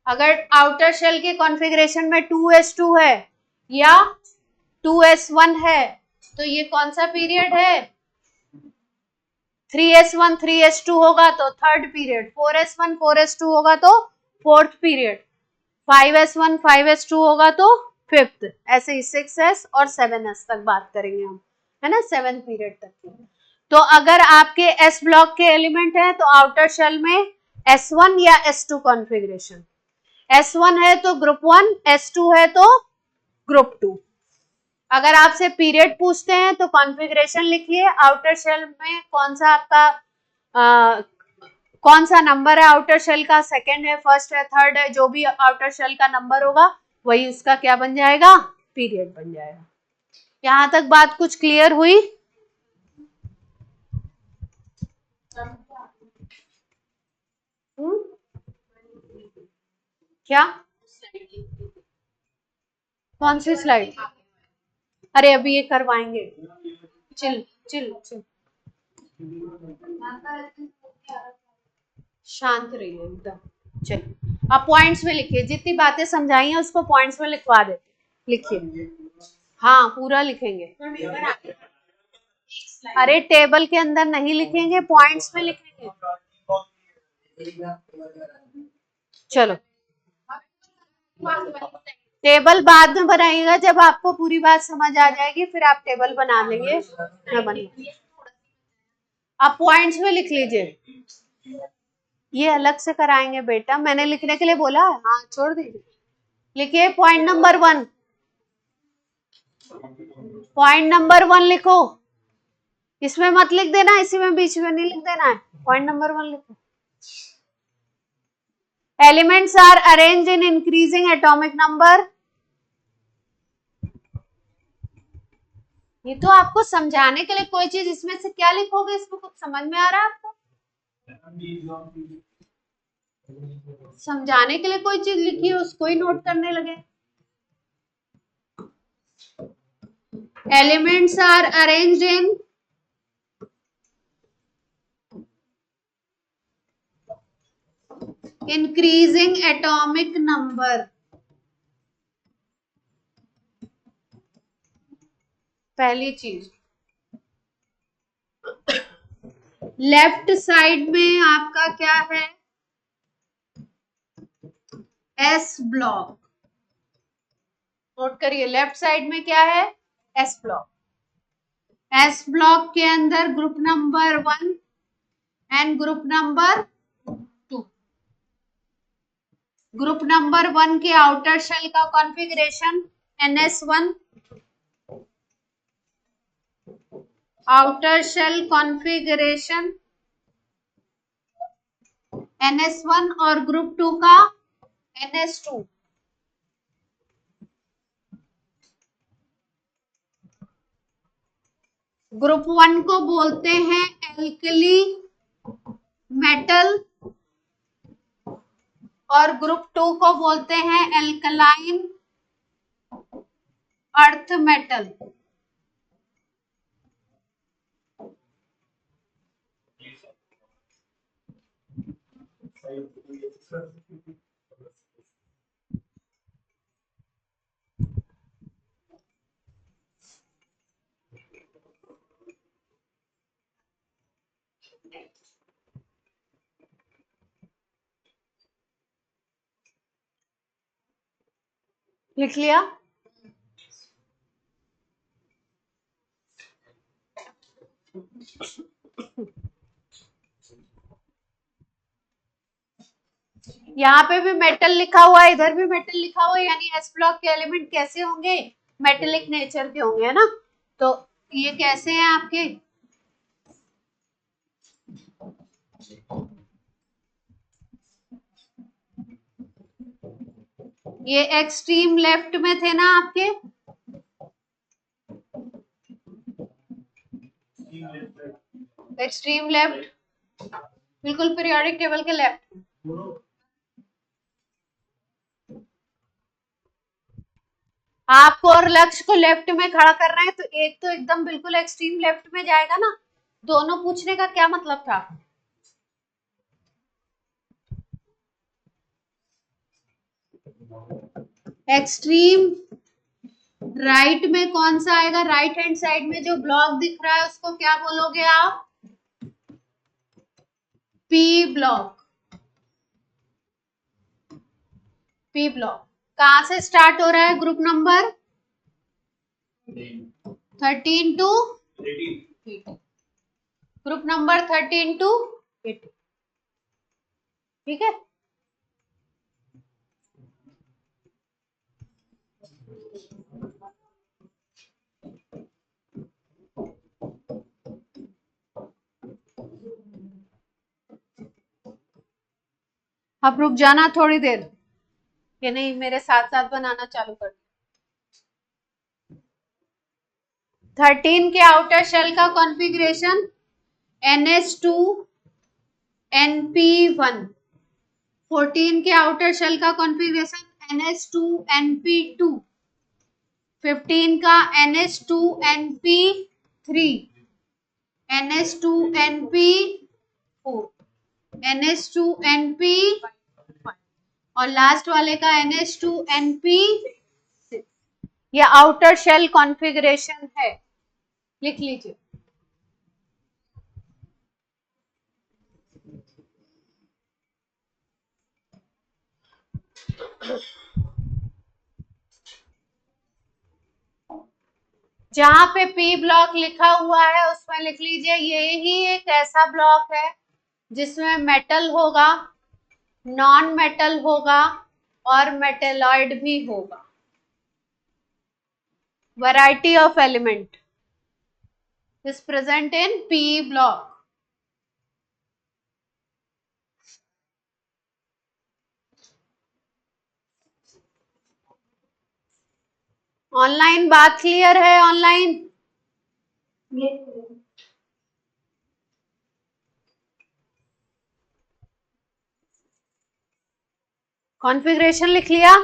अगर आउटर शेल के कॉन्फ़िगरेशन में 2s2 है या 2s1 है तो ये कौन सा पीरियड है, 3s1 3s2 होगा तो थर्ड पीरियड, 4s1 4s2 होगा तो फोर्थ पीरियड, 5s1 5s2 होगा तो फिफ्थ, ऐसे ही 6s और 7s तक बात करेंगे हम, है ना, 7 पीरियड तक की। तो अगर आपके S ब्लॉक के एलिमेंट है तो आउटर शेल में S1 या S2 कॉन्फ़िगरेशन, S1 है तो ग्रुप 1, S2 है तो ग्रुप 2। अगर आपसे पीरियड पूछते हैं तो कॉन्फ़िगरेशन लिखिए, आउटर शेल में कौन सा आपका कौन सा नंबर है आउटर शेल का, सेकंड है, फर्स्ट है, थर्ड है, जो भी आउटर शेल का नंबर होगा वही उसका क्या बन जाएगा, पीरियड बन जाएगा। यहां तक बात कुछ क्लियर हुई। क्या, कौन सी स्लाइड, अरे अभी ये करवाएंगे, चिल चिल चिल, शांत रहिए एकदम। चलिए आप पॉइंट्स में लिखिए, जितनी बातें समझाई हैं उसको पॉइंट्स में लिखवा देते, लिखिए, हाँ पूरा लिखेंगे। अरे टेबल के अंदर नहीं लिखेंगे, पॉइंट्स में लिखेंगे। चलो टेबल बाद में बनाइएगा, जब आपको पूरी बात समझ आ जाएगी फिर आप टेबल बना लेंगे, मैं बना, आप पॉइंट्स में लिख लीजिए, ये अलग से कराएंगे बेटा, मैंने लिखने के लिए बोला, हाँ छोड़ दीजिए। लिखिए पॉइंट नंबर 1, पॉइंट नंबर 1 लिखो, इसमें मत लिख देना, इसी में बीच में नहीं लिख देना है, पॉइंट नंबर 1 लिखो। Elements are arranged in increasing atomic number, ये तो आपको समझाने के लिए कोई चीज, इसमें से क्या लिखोगे, इसमें कुछ समझ में आ रहा है आपको, समझाने के लिए कोई चीज लिखी है उसको ही नोट करने लगे। Elements are arranged in increasing atomic number, पहली चीज। लेफ्ट साइड में आपका क्या है, एस ब्लॉक, नोट करिए, लेफ्ट साइड में क्या है, एस ब्लॉक। एस ब्लॉक के अंदर group number 1 and group number 2। Group number 1 के आउटर शेल का configuration NS1, outer shell configuration NS1, और ग्रुप 2 का NS2। ग्रुप 1 को बोलते हैं एल्कली मेटल, और ग्रुप 2 को बोलते हैं एल्कलाइन अर्थ मेटल। लिख लिया? यहाँ पे भी मेटल लिखा हुआ है, इधर भी मेटल लिखा हुआ है, यानी एस ब्लॉक के एलिमेंट कैसे होंगे? मेटेलिक नेचर के होंगे, है ना? तो ये कैसे हैं आपके? ये एक्सट्रीम लेफ्ट में थे ना आपके? एक्सट्रीम लेफ्ट, बिल्कुल पीरियोडिक टेबल के लेफ्ट। आपको और लक्ष्य को लेफ्ट में खड़ा करना है, तो एक तो एकदम बिल्कुल एक्सट्रीम लेफ्ट में जाएगा ना। दोनों पूछने का क्या मतलब था? एक्सट्रीम राइट में कौन सा आएगा? राइट हैंड साइड में जो ब्लॉक दिख रहा है उसको क्या बोलोगे आप? P block. पी ब्लॉक कहां से स्टार्ट हो रहा है? Group number 13 to 18। Group number 13 to 18, ठीक है? अब रुक जाना थोड़ी देर, कि नहीं मेरे साथ साथ बनाना चालू कर। 13 के आउटर शेल का कॉन्फ़िगरेशन NH2 NP1। 14 के आउटर शेल का कॉन्फ़िगरेशन NH2 NP2। 15 का NH2 NP3, NH2 NP4, NH2 NP, और लास्ट वाले का NH2 NP6। ये आउटर शेल कॉन्फ़िगरेशन है, लिख लीजिए। जहां पे पी ब्लॉक लिखा हुआ है उसमें लिख लीजिए ये ही एक ऐसा ब्लॉक है जिसमें मेटल होगा, नॉन मेटल होगा और मेटेलॉइड भी होगा। Variety of element is present in P block. Online बात क्लियर है? ऑनलाइन कॉन्फ़िगरेशन लिख लिया?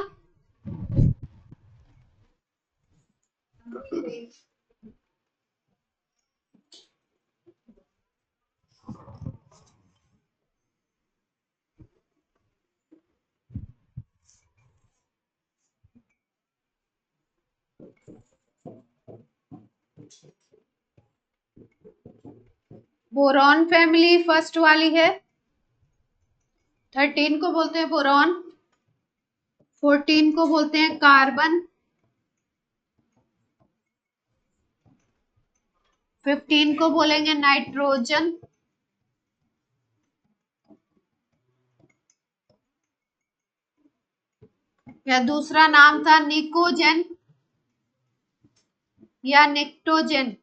बोरॉन फैमिली फर्स्ट वाली है, 13 को बोलते हैं बोरॉन, 14 को बोलते हैं कार्बन, 15 को बोलेंगे नाइट्रोजन, या दूसरा नाम था निकोजन या निक्टोजन।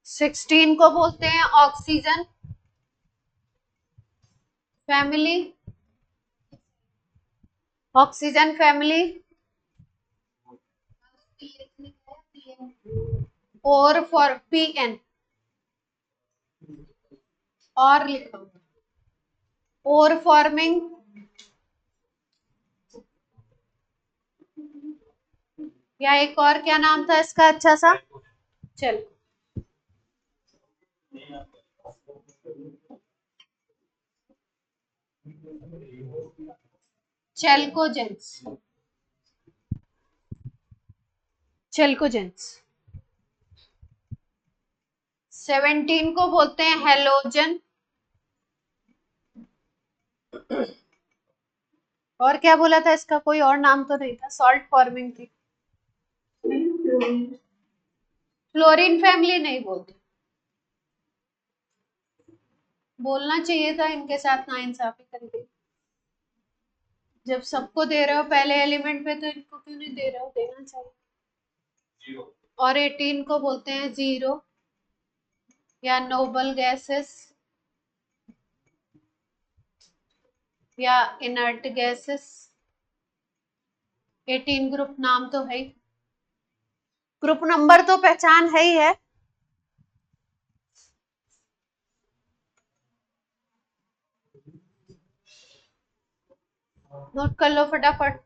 16 को बोलते हैं ऑक्सीजन फैमिली, ऑक्सीजन फैमिली। और फॉर PN और लिखो, और फॉर्मिंग, या एक और क्या नाम था इसका अच्छा सा? चल चेल्कोजेंस, चेल्कोजेंस। 17 को बोलते हैं हेलोजन, और क्या बोला था इसका, कोई और नाम तो नहीं था, सॉल्ट फॉर्मिंग थी। फ्लोरीन फैमिली नहीं बोलते, बोलना चाहिए था, इनके साथ नाइंसाफी कर दी। जब सबको दे रहे हो पहले एलिमेंट पे तो इनको क्यों नहीं दे रहे हो, देना चाहिए। और 18 को बोलते हैं जीरो या नोबल गैसेस या इनर्ट गैसेस। 18 ग्रुप नाम तो है ही, ग्रुप नंबर तो पहचान है ही है। नोट कर लो फटाफट।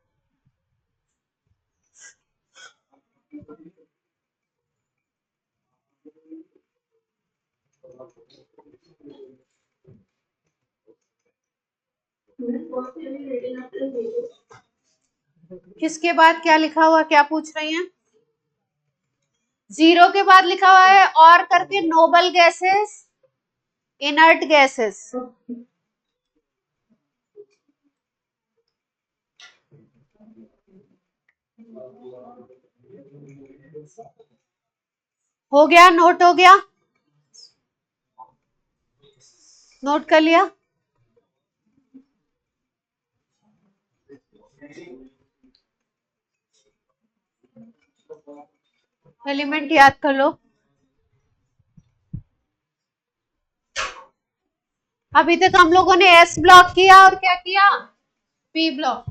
किसके बाद क्या लिखा हुआ, क्या पूछ रही हैं? जीरो के बाद लिखा हुआ है और करके नोबल गैसेस, इनर्ट गैसेस। हो गया, नोट हो गया, नोट कर लिया। एलिमेंट याद कर लो। अभी तक हम लोगों ने एस ब्लॉक किया और क्या किया, पी ब्लॉक।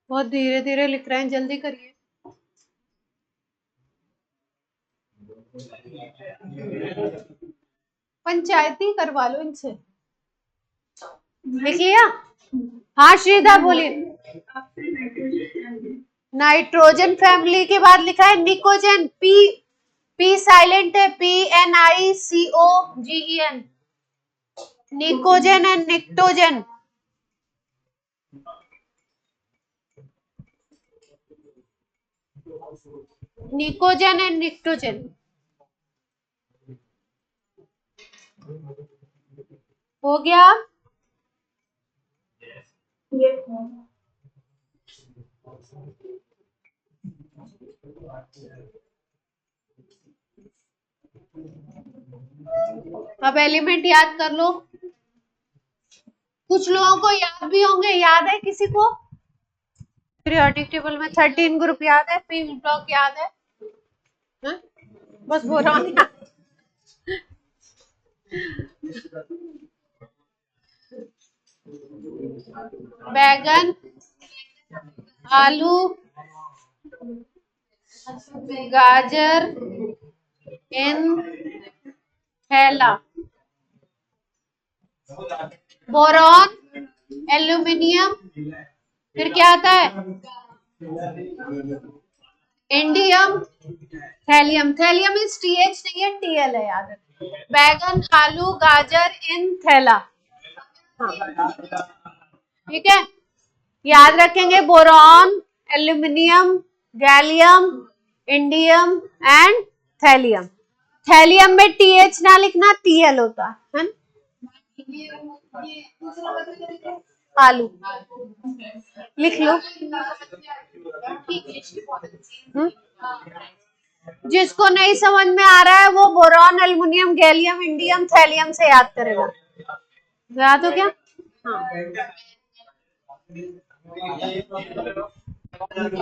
बहुत धीरे धीरे लिख रहे हैं, जल्दी करिए। पंचायती करवा लो इनसे। लिख लिया? हाँ श्रीधा बोलिए। नाइट्रोजन फैमिली के बाद लिखा है निकोजन, पी, पी साइलेंट है, PNICOGEN, pnicogen and pnictogen. Pnicogen and pnictogen हो गया। अब एलिमेंट याद कर लो। कुछ लोगों को याद भी होंगे, याद है किसी को? पीरियोडिक टेबल में 13 ग्रुप याद है, पी ब्लॉक याद है? हा? बस बोरॉन याद। बैगन, आलू, गाजर, थैला, बोरॉन, एल्यूमिनियम, फिर क्या आता है, indium, thallium. Thallium is TH नहीं है, TL है, याद है। बैगन, आलू, गाजर, इन, थैला। ठीक है, याद रखेंगे boron, aluminium, gallium, indium and thallium. Thallium में TH ना लिखना, TL होता है ना? आलू लिख लो। जिसको नहीं समझ में आ रहा है वो boron, aluminium, gallium, indium, thallium से याद करेगा। याद हो क्या? हाँ।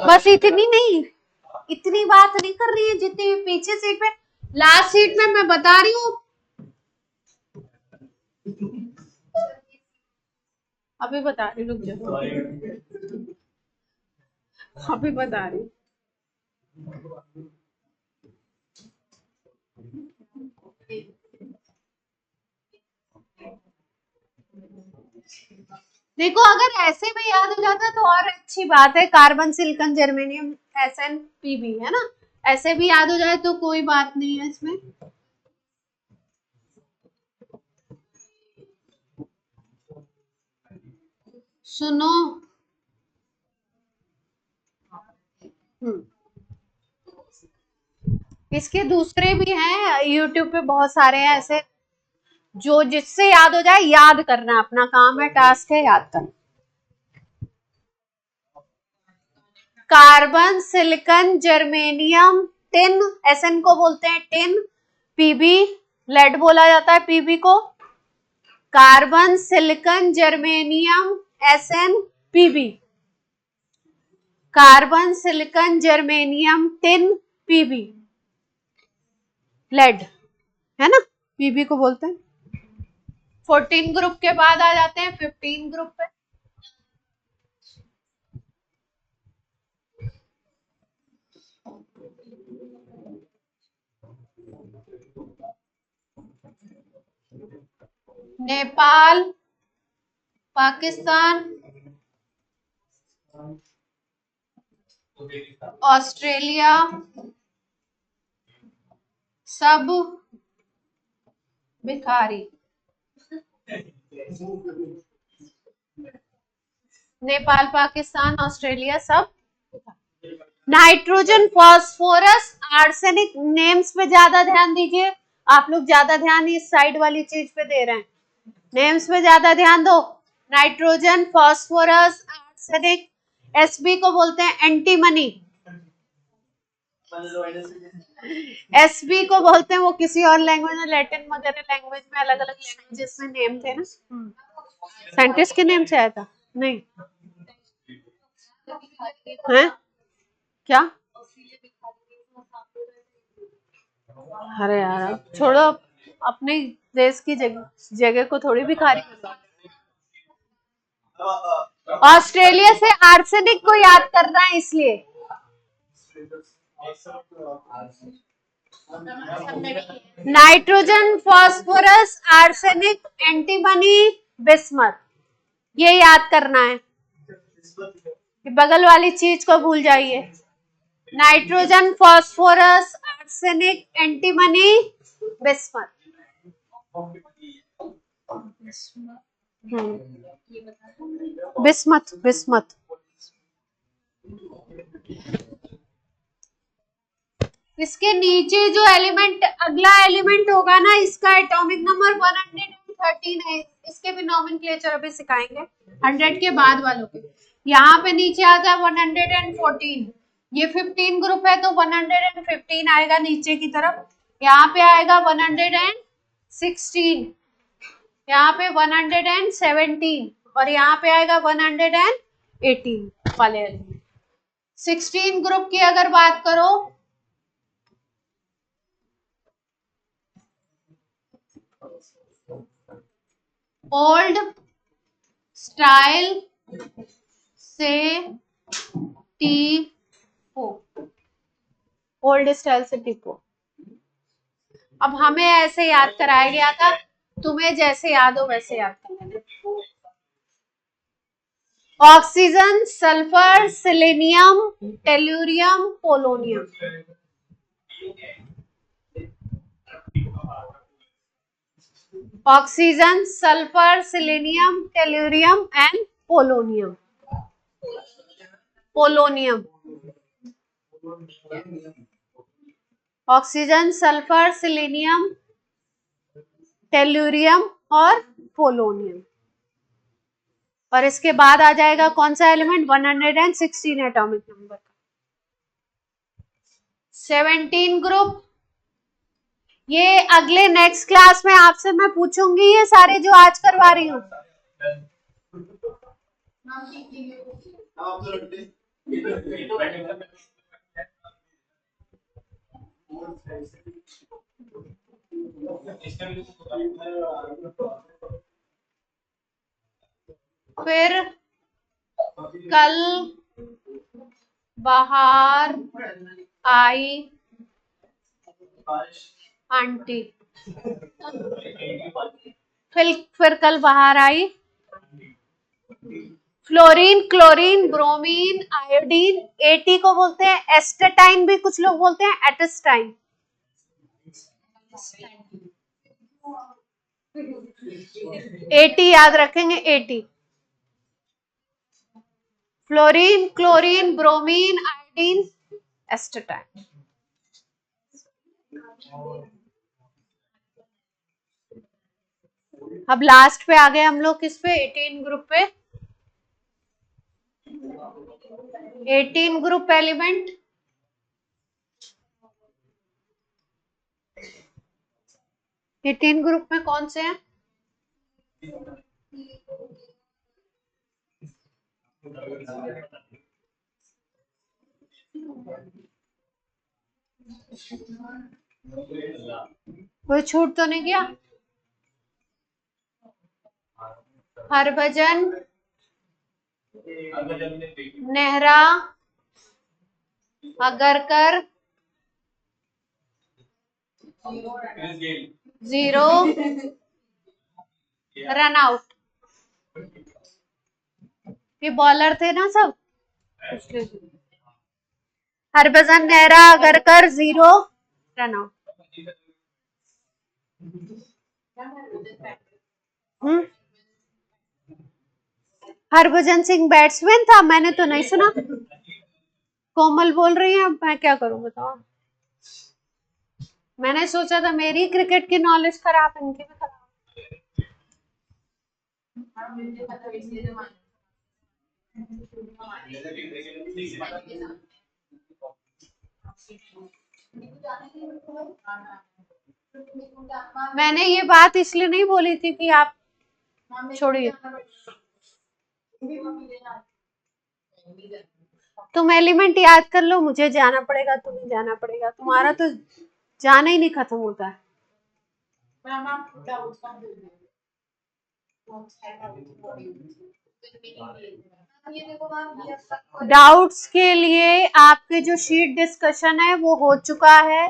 बस इतनी नहीं, इतनी बात नहीं कर रही है जितनी पीछे सीट पे, लास्ट सीट में मैं बता रही हूँ। अभी बता रही, रुक जाओ, अभी बता रही। देखो अगर ऐसे में याद हो जाता तो और अच्छी बात है। कार्बन, सिलिकॉन, जर्मेनियम, SNPB, है ना। ऐसे भी याद हो जाए तो कोई बात नहीं है इसमें। सुनो, इसके दूसरे भी हैं, YouTube पे बहुत सारे हैं ऐसे, जो जिससे याद हो जाए याद करना, अपना काम है, टास्क है याद करना। Carbon, silicon, germanium, tin, SN को बोलते हैं टिन, PB लेड बोला जाता है PB को। Carbon, silicon, germanium, SN, PB। Carbon, silicon, germanium, tin, PB lead, है ना, PB को बोलते हैं। 14 ग्रुप के बाद आ जाते हैं 15 ग्रुप पे। नेपाल, पाकिस्तान, ऑस्ट्रेलिया, सब भिखारी। नेपाल, पाकिस्तान, ऑस्ट्रेलिया, सब। नाइट्रोजन, फास्फोरस, आर्सेनिक, नेम्स पे ज्यादा ध्यान दीजिए। आप लोग ज्यादा ध्यान इस साइड वाली चीज पे दे रहे हैं, नेम्स पे ज्यादा ध्यान दो। Nitrogen, phosphorus, arsenic. SB को बोलते हैं एंटीमनी। SB को बोलते हैं, वो किसी और लैंग्वेज में, लैटिन वगैरह लैंग्वेज में, अलग अलग लैंग्वेजेस में नेम थे ना। साइंटिस्ट के नेम से आया था, नहीं है क्या? अरे यार छोड़ो, अपने देश की जगह को थोड़ी भिखारी कर। ऑस्ट्रेलिया से आर्सेनिक को याद करना है इसलिए। Nitrogen, phosphorus, arsenic, antimony, bismuth, ये याद करना है। बगल वाली चीज को भूल जाइए। Nitrogen, phosphorus, arsenic, antimony, bismuth. Bismuth, bismuth. इसके नीचे जो एलिमेंट, अगला एलिमेंट होगा ना, इसका एटॉमिक नंबर 113 है। इसके भी नॉमेनक्लेचर अभी सिखाएंगे 100 के बाद वालों के। यहाँ पे नीचे आता है 114। ये 15 ग्रुप है तो 115 आएगा नीचे की तरफ। यहाँ पे आएगा 116, यहाँ पे 117 और यहाँ पे आएगा 118 वाले एलिमेंट। 16 ग्रुप की अगर बात करो, ओल्ड स्टाइल से टीपो, ओल्ड स्टाइल से टीपो। अब हमें ऐसे याद कराया गया था, तुम्हें जैसे याद हो वैसे याद कर लेना। Oxygen, sulphur, selenium, tellurium, polonium. Oxygen, sulphur, selenium, tellurium and polonium. Polonium, oxygen, sulphur, selenium, tellurium और पोलोनियम। और इसके बाद आ जाएगा कौन सा एलिमेंट? 116 एटॉमिक नंबर का। 17 ग्रुप। ये अगले नेक्स्ट क्लास में आपसे मैं पूछूंगी, ये सारे जो आज करवा रही हूँ। फिर कल बाहर आई आंटी, फिर कल बाहर आई, fluorine, chlorine, bromine, iodine. A T को बोलते हैं एस्टेटाइन, भी कुछ लोग बोलते हैं एटेस्टाइन। एटी याद रखेंगे, eighty. Fluorine, chlorine, bromine, iodine, astatine. अब लास्ट पे आ गए हम लोग, किस पे? 18 ग्रुप पे। 18 ग्रुप एलिमेंट। एटीन ग्रुप में कौन से हैं? कोई छूट तो नहीं गया? Harbhajan, Nehra, Agarkar, zero, run out. ये बॉलर थे ना सब। Harbhajan, Nehra, Agarkar, zero, run out. Harbhajan Singh batsman था, मैंने तो नहीं सुना। कोमल बोल रही है, अब मैं क्या करूं बताओ। मैंने सोचा था मेरी क्रिकेट की नॉलेज खराब, इनकी भी खराब। मैंने ये बात इसलिए नहीं बोली थी कि आप छोड़िए। तुम एलिमेंट याद कर लो, मुझे जाना पड़ेगा, तुम्हें जाना पड़ेगा, तुम्हारा तो जाना ही नहीं खत्म होता है। डाउट्स के लिए आपके जो शीट डिस्कशन है वो हो चुका है।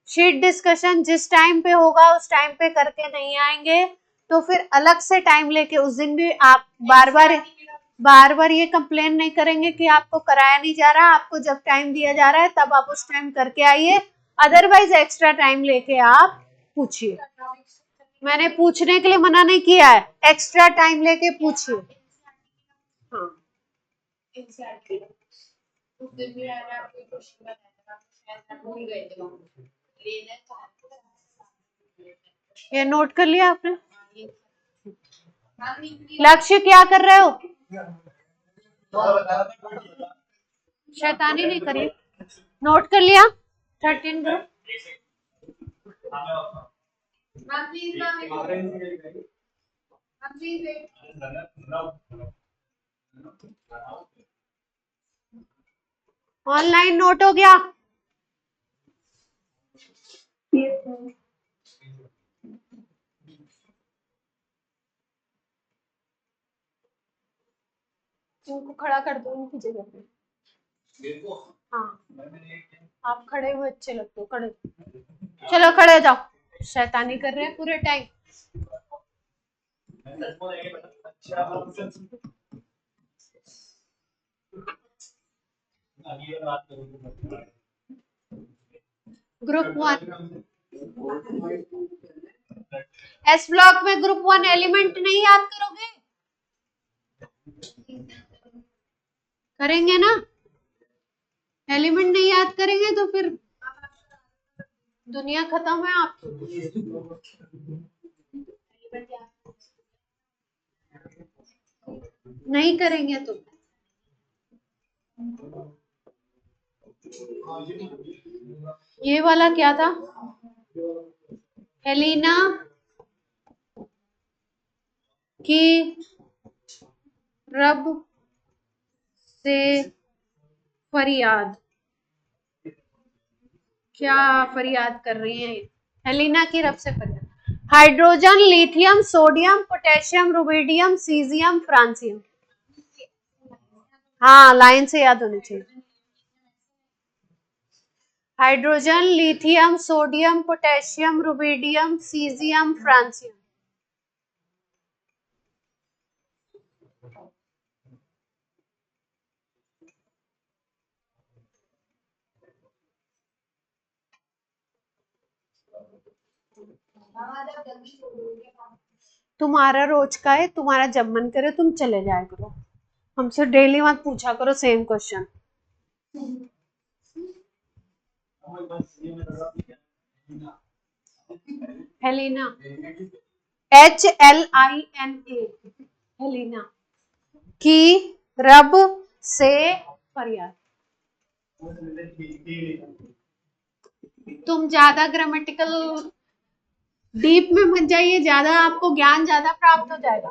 शीट डिस्कशन जिस टाइम पे होगा उस टाइम पे करके नहीं आएंगे तो फिर अलग से टाइम लेके उस दिन भी आप बार बार ये कंप्लेन नहीं करेंगे कि आपको कराया नहीं जा रहा। आपको जब टाइम दिया जा रहा है तब आप उस टाइम करके आइए, अदरवाइज एक्स्ट्रा टाइम लेके आप पूछिए। मैंने पूछने के लिए मना नहीं किया है, एक्स्ट्रा टाइम लेके पूछिए। हाँ, ये नोट कर लिया आपने? लक्ष्य क्या कर रहे हो? शैतानी नहीं करिए। नोट कर लिया 13 ग्रुप। ऑनलाइन नोट हो गया? इनको खड़ा कर दो इनकी जगह पे। हाँ, आप खड़े हुए अच्छे लगते हो, खड़े। चलो खड़े जाओ, शैतानी कर रहे हैं पूरे टाइम। ग्रुप 1 एस ब्लॉक में ग्रुप 1 एलिमेंट नहीं याद करोगे? करेंगे ना? एलिमेंट नहीं याद करेंगे तो फिर दुनिया खत्म है आपकी। नहीं करेंगे तो ये वाला क्या था? हेलिना की रब से फरियाद। क्या फरियाद कर रही है हेलिना की रब से फरियाद? Hydrogen, lithium, sodium, potassium, rubidium, caesium, francium. हाँ, लाइन से याद होनी चाहिए। Hydrogen, lithium, sodium, potassium, rubidium, caesium, francium. तुम्हारा रोज का है, तुम्हारा जब मन करे तुम चले जाया करो, हमसे डेली मत पूछा करो same question. Helina, HLINA, Helina की रब से फरियाद। तुम ज्यादा ग्रामेटिकल डीप में मत जाइए, ज्यादा आपको ज्ञान ज्यादा प्राप्त हो जाएगा।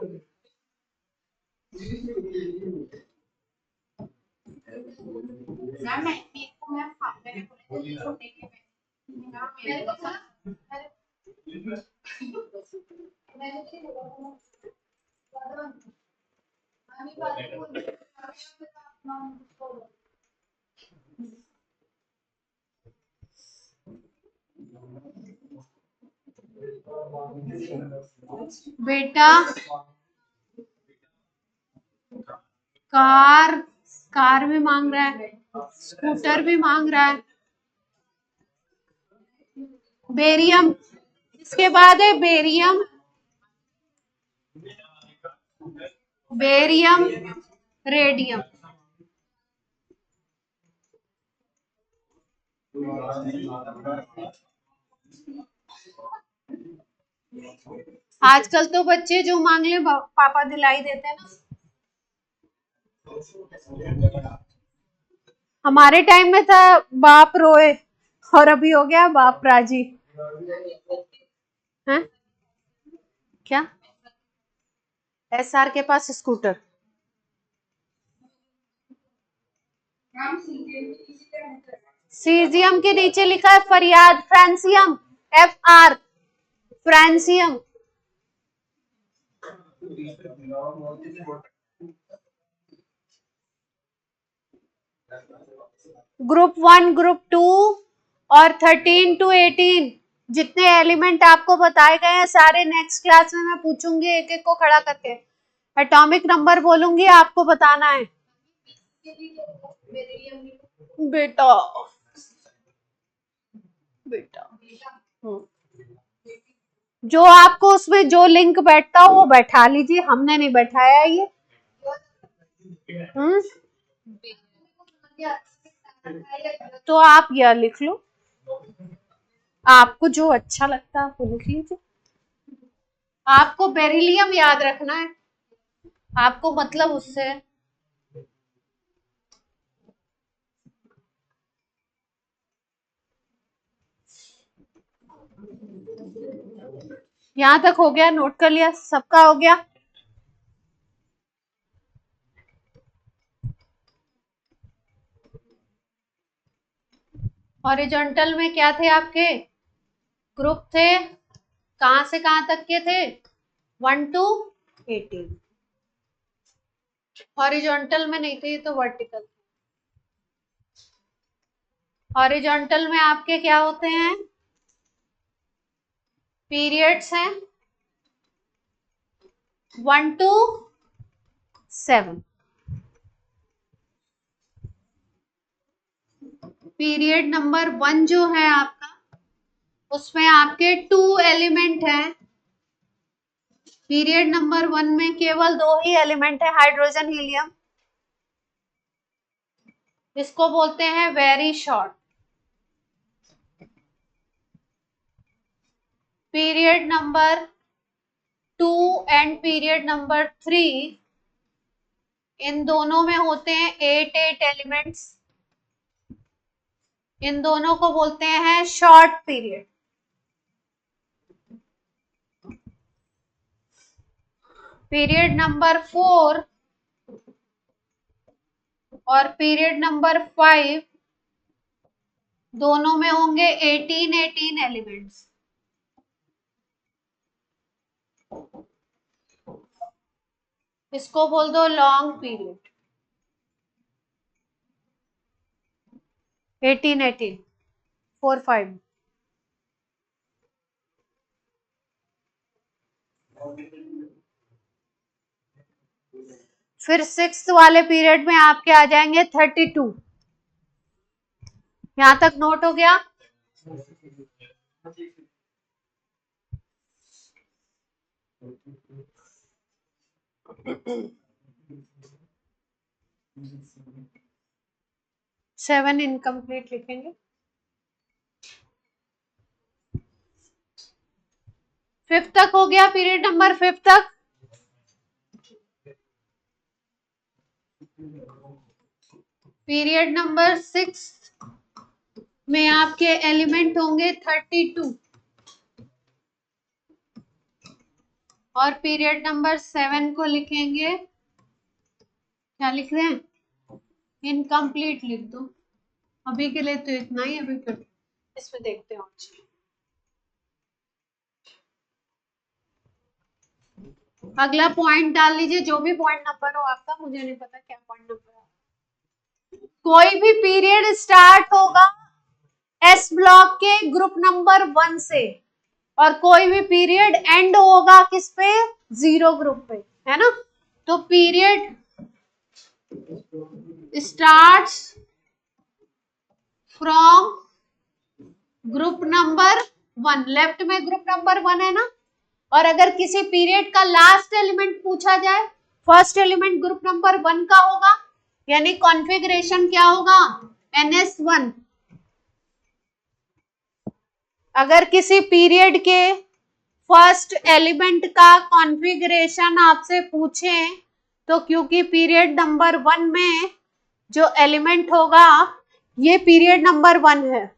बेटा कार, कार भी मांग रहा है, स्कूटर भी मांग रहा है, बेरियम, इसके बाद है बेरियम, बेरियम रेडियम। आजकल तो बच्चे जो मांग ले पापा दिलाई देते हैं ना। हमारे टाइम में था बाप रोए, और अभी हो गया बाप राजी है। क्या SR के पास स्कूटर, सीजियम के नीचे लिखा है फरियाद, francium, FR, francium. Group 1, group 2 और 13 to 18 जितने एलिमेंट आपको बताए गए हैं सारे नेक्स्ट क्लास में मैं पूछूंगी, एक एक को खड़ा करके एटॉमिक नंबर बोलूंगी, आपको बताना है। बेटा बेटा जो आपको उसमें जो लिंक बैठता हो वो बैठा लीजिए, हमने नहीं बैठाया ये। तो आप यह लिख लो, आपको जो अच्छा लगता है वो लिख लीजिए। आपको बेरिलियम याद रखना है, आपको मतलब उससे यहां तक हो गया, नोट कर लिया, सबका हो गया। हॉरिजॉन्टल में क्या थे आपके ग्रुप थे, कहां से कहां तक के थे, 1 to 18। हॉरिजॉन्टल में नहीं थे, ये तो वर्टिकल। हॉरिजॉन्टल में आपके क्या होते हैं, पीरियड्स हैं 1 to 7। पीरियड नंबर 1 जो है आपका, उसमें आपके 2 एलिमेंट हैं। पीरियड नंबर 1 में केवल 2 ही एलिमेंट है, हाइड्रोजन हीलियम, इसको बोलते हैं very short. Period number 2 and period number 3, इन दोनों में होते हैं 8 एलिमेंट्स, इन दोनों को बोलते हैं शॉर्ट पीरियड। पीरियड नंबर 4 और पीरियड नंबर 5 दोनों में होंगे 18 एलिमेंट्स, इसको बोल दो लॉन्ग पीरियड। 18 4 5। फिर 6th वाले पीरियड में आपके आ जाएंगे 32। यहां तक नोट हो गया। 7 इनकम्प्लीट लिखेंगे। 5 तक हो गया, पीरियड नंबर 5 तक। पीरियड नंबर 6 में आपके एलिमेंट होंगे 32 और पीरियड नंबर 7 को लिखेंगे, क्या लिख रहे हैं, इनकम्प्लीट लिख दो। अभी के लिए तो इतना ही, अभी फिर इसमें देखते हो। अगला पॉइंट डाल लीजिए, जो भी पॉइंट नंबर हो आपका, मुझे नहीं पता क्या पॉइंट नंबर है। कोई भी पीरियड स्टार्ट होगा एस ब्लॉक के ग्रुप नंबर 1 से, और कोई भी पीरियड एंड होगा किस पे, 0 ग्रुप पे, है ना। तो period starts from group number 1, left में ग्रुप नंबर 1 है ना। और अगर किसी पीरियड का लास्ट एलिमेंट पूछा जाए, फर्स्ट एलिमेंट ग्रुप नंबर 1 का होगा, यानी कॉन्फ़िगरेशन क्या होगा, NS1। अगर किसी पीरियड के फर्स्ट एलिमेंट का कॉन्फ़िगरेशन आपसे पूछे, तो क्योंकि पीरियड नंबर 1 में जो एलिमेंट होगा ये पीरियड नंबर 1 है,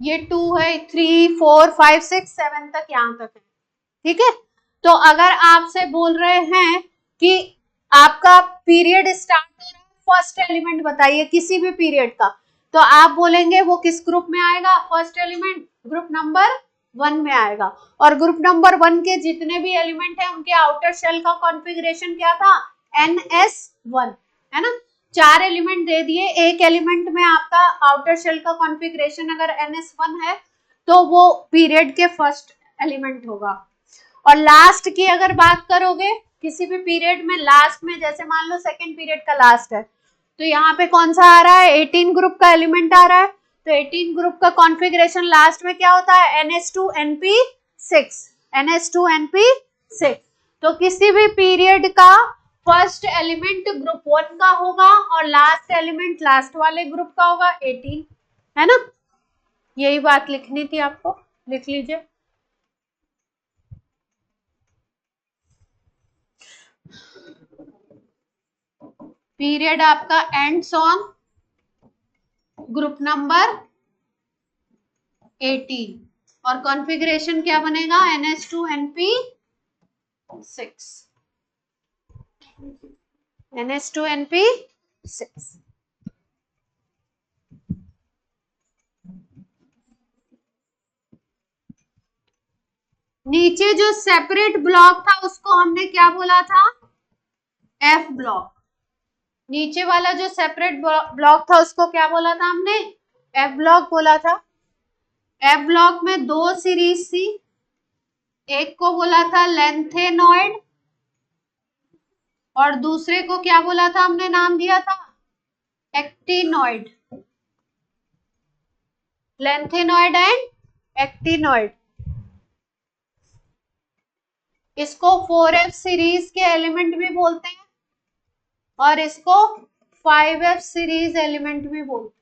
ये 2 है, 3 4 5 6 7 तक, यहां तक है, ठीक है। तो अगर आपसे बोल रहे हैं कि आपका पीरियड स्टार्ट हो रहा है, फर्स्ट एलिमेंट बताइए किसी भी पीरियड का, तो आप बोलेंगे वो किस ग्रुप में आएगा, फर्स्ट एलिमेंट ग्रुप नंबर 1 में आएगा। और ग्रुप नंबर 1 के जितने भी एलिमेंट है उनके आउटर शेल का कॉन्फ़िगरेशन क्या था, NS1, है ना। 4 एलिमेंट दे दिए, एक एलिमेंट में आपका आउटर शेल का कॉन्फ़िगरेशन अगर NS1 है तो वो पीरियड के फर्स्ट एलिमेंट होगा। और लास्ट की अगर बात करोगे, किसी भी पीरियड में लास्ट में, जैसे मान लो सेकेंड पीरियड का लास्ट है, तो यहाँ पे कौन सा आ रहा है, 18 ग्रुप का एलिमेंट आ रहा है। तो 18 ग्रुप का कॉन्फ़िगरेशन लास्ट में क्या होता है, NS2NP6, NS2NP6। तो किसी भी पीरियड का फर्स्ट एलिमेंट ग्रुप 1 का होगा और लास्ट एलिमेंट लास्ट वाले ग्रुप का होगा 18, है ना। यही बात लिखनी थी आपको, लिख लीजिए। पीरियड आपका एंड्स ऑन ग्रुप नंबर 18 और कॉन्फ़िगरेशन क्या बनेगा, NS2NP6, NS2NP6। नीचे जो सेपरेट ब्लॉक था उसको हमने क्या बोला था, F ब्लॉक। नीचे वाला जो सेपरेट ब्लॉक था उसको क्या बोला था हमने, F ब्लॉक बोला था। F ब्लॉक में 2 सीरीज थी, एक को बोला था लेंथेनॉइड और दूसरे को क्या बोला था, हमने नाम दिया था एक्टिनॉइड, लेंथेनॉइड एंड एक्टिनॉइड। इसको 4F सीरीज के एलिमेंट भी बोलते हैं और इसको 5F सीरीज एलिमेंट भी बोलते हैं।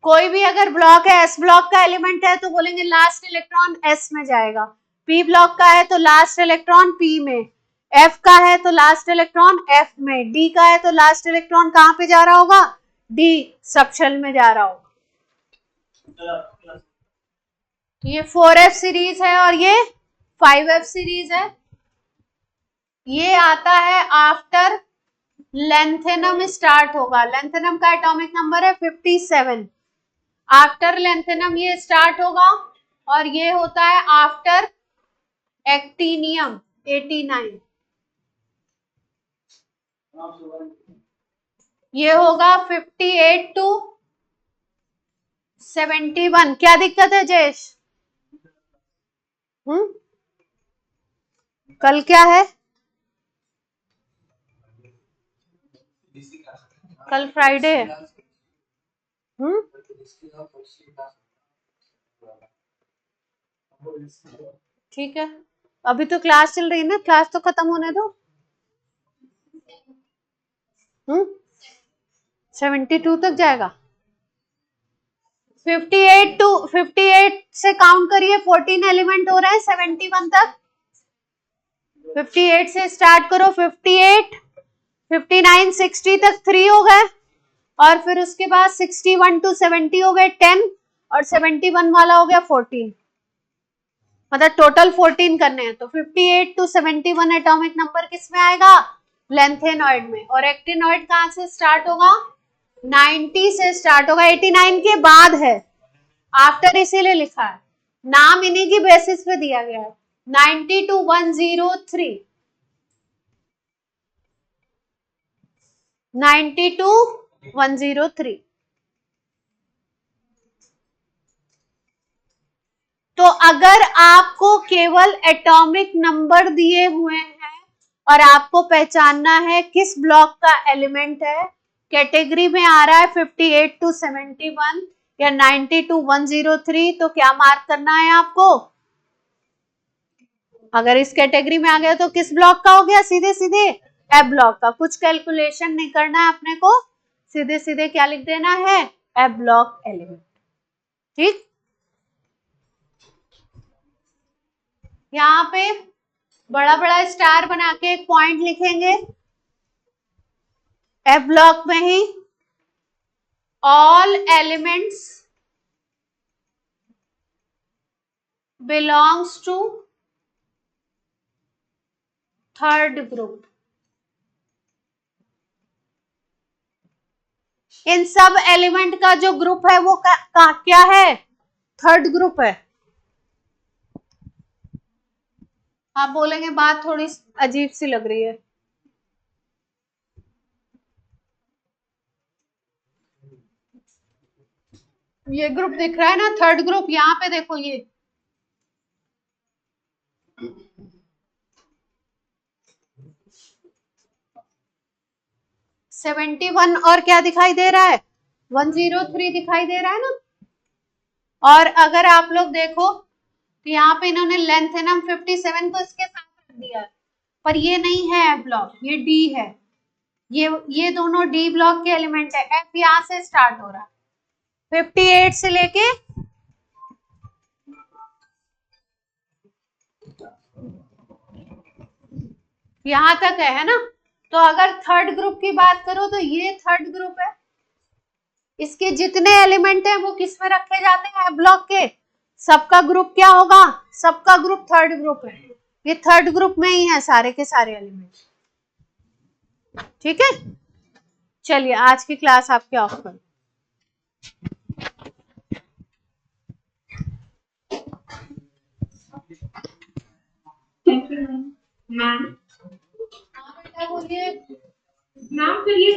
कोई भी अगर ब्लॉक है, S ब्लॉक का एलिमेंट है तो बोलेंगे लास्ट इलेक्ट्रॉन S में जाएगा, P ब्लॉक का है तो लास्ट इलेक्ट्रॉन P में, F का है तो लास्ट इलेक्ट्रॉन F में, D का है तो लास्ट इलेक्ट्रॉन कहां पे जा रहा होगा, D सबशेल में जा रहा होगा। ये 4F सीरीज है और ये 5F सीरीज है। ये आता है आफ्टर लेंथेनम स्टार्ट होगा, लेंथेनम का एटॉमिक नंबर है 57, आफ्टर लेंथेनम ये स्टार्ट होगा और ये होता है आफ्टर एक्टिनियम 89, ये होगा 58 to 71। क्या दिक्कत है जयेश, कल क्या है, कल फ्राइडे है, ठीक है। अभी तो क्लास चल रही है ना, क्लास तो खत्म होने दो। 72 तक जाएगा। 58 से काउंट करिए, 14 एलिमेंट हो रहे हैं 71 तक। 58 से स्टार्ट करो, 58, 59, 60 तक 3 हो गए, और फिर उसके बाद 61 to 70 हो गए 10, और 71 वाला हो गया 14, मतलब टोटल 14 करने हैं। तो 58 to 71 एटॉमिक नंबर किस में आएगा? लेंथेनॉइड में। और एक्टिनॉइड कहां से स्टार्ट होगा? 90 से स्टार्ट होगा, 89 के बाद है, आफ्टर इसीलिए लिखा है, नाम इन्हीं की बेसिस पे दिया गया है। 90 to 103, 90 to 103। तो अगर आपको केवल एटॉमिक नंबर दिए हुए हैं और आपको पहचानना है किस ब्लॉक का एलिमेंट है, कैटेगरी में आ रहा है 58 to 71 या 90 to 103, तो क्या मार्क करना है आपको? अगर इस कैटेगरी में आ गया तो किस ब्लॉक का हो गया? सीधे सीधे एफ ब्लॉक का। कुछ कैलकुलेशन नहीं करना है अपने को, सीधे सीधे क्या लिख देना है? F block element. ठीक, यहाँ पे बड़ा बड़ा स्टार बना के एक पॉइंट लिखेंगे, एफ ब्लॉक में ही all elements belongs to third group. इन सब एलिमेंट का जो ग्रुप है वो क्या है? थर्ड ग्रुप है। आप बोलेंगे बात थोड़ी अजीब सी लग रही है। ये ग्रुप दिख रहा है ना, थर्ड ग्रुप, यहाँ पे देखो ये 71 और क्या दिखाई दे रहा है? 103 दिखाई दे रहा है ना। और अगर आप लोग देखो तो यहाँ पे इन्होंने लेंथेनम 57 को इसके साथ रख दिया है, पर ये नहीं है एफ ब्लॉक, ये डी है। ये दोनों डी ब्लॉक के एलिमेंट है। एफ यहाँ से स्टार्ट हो रहा है 58 से लेके यहां तक है ना। तो अगर थर्ड ग्रुप की बात करो तो ये थर्ड ग्रुप है, इसके जितने एलिमेंट हैं वो किस में रखे जाते हैं? एफ ब्लॉक के। सबका ग्रुप क्या होगा? सबका ग्रुप थर्ड ग्रुप है, ये थर्ड ग्रुप में ही है सारे के सारे एलिमेंट। ठीक है, चलिए आज की क्लास आपके ऑफ कर। मैम, हाँ बेटा बोलिए। मैम फिर ये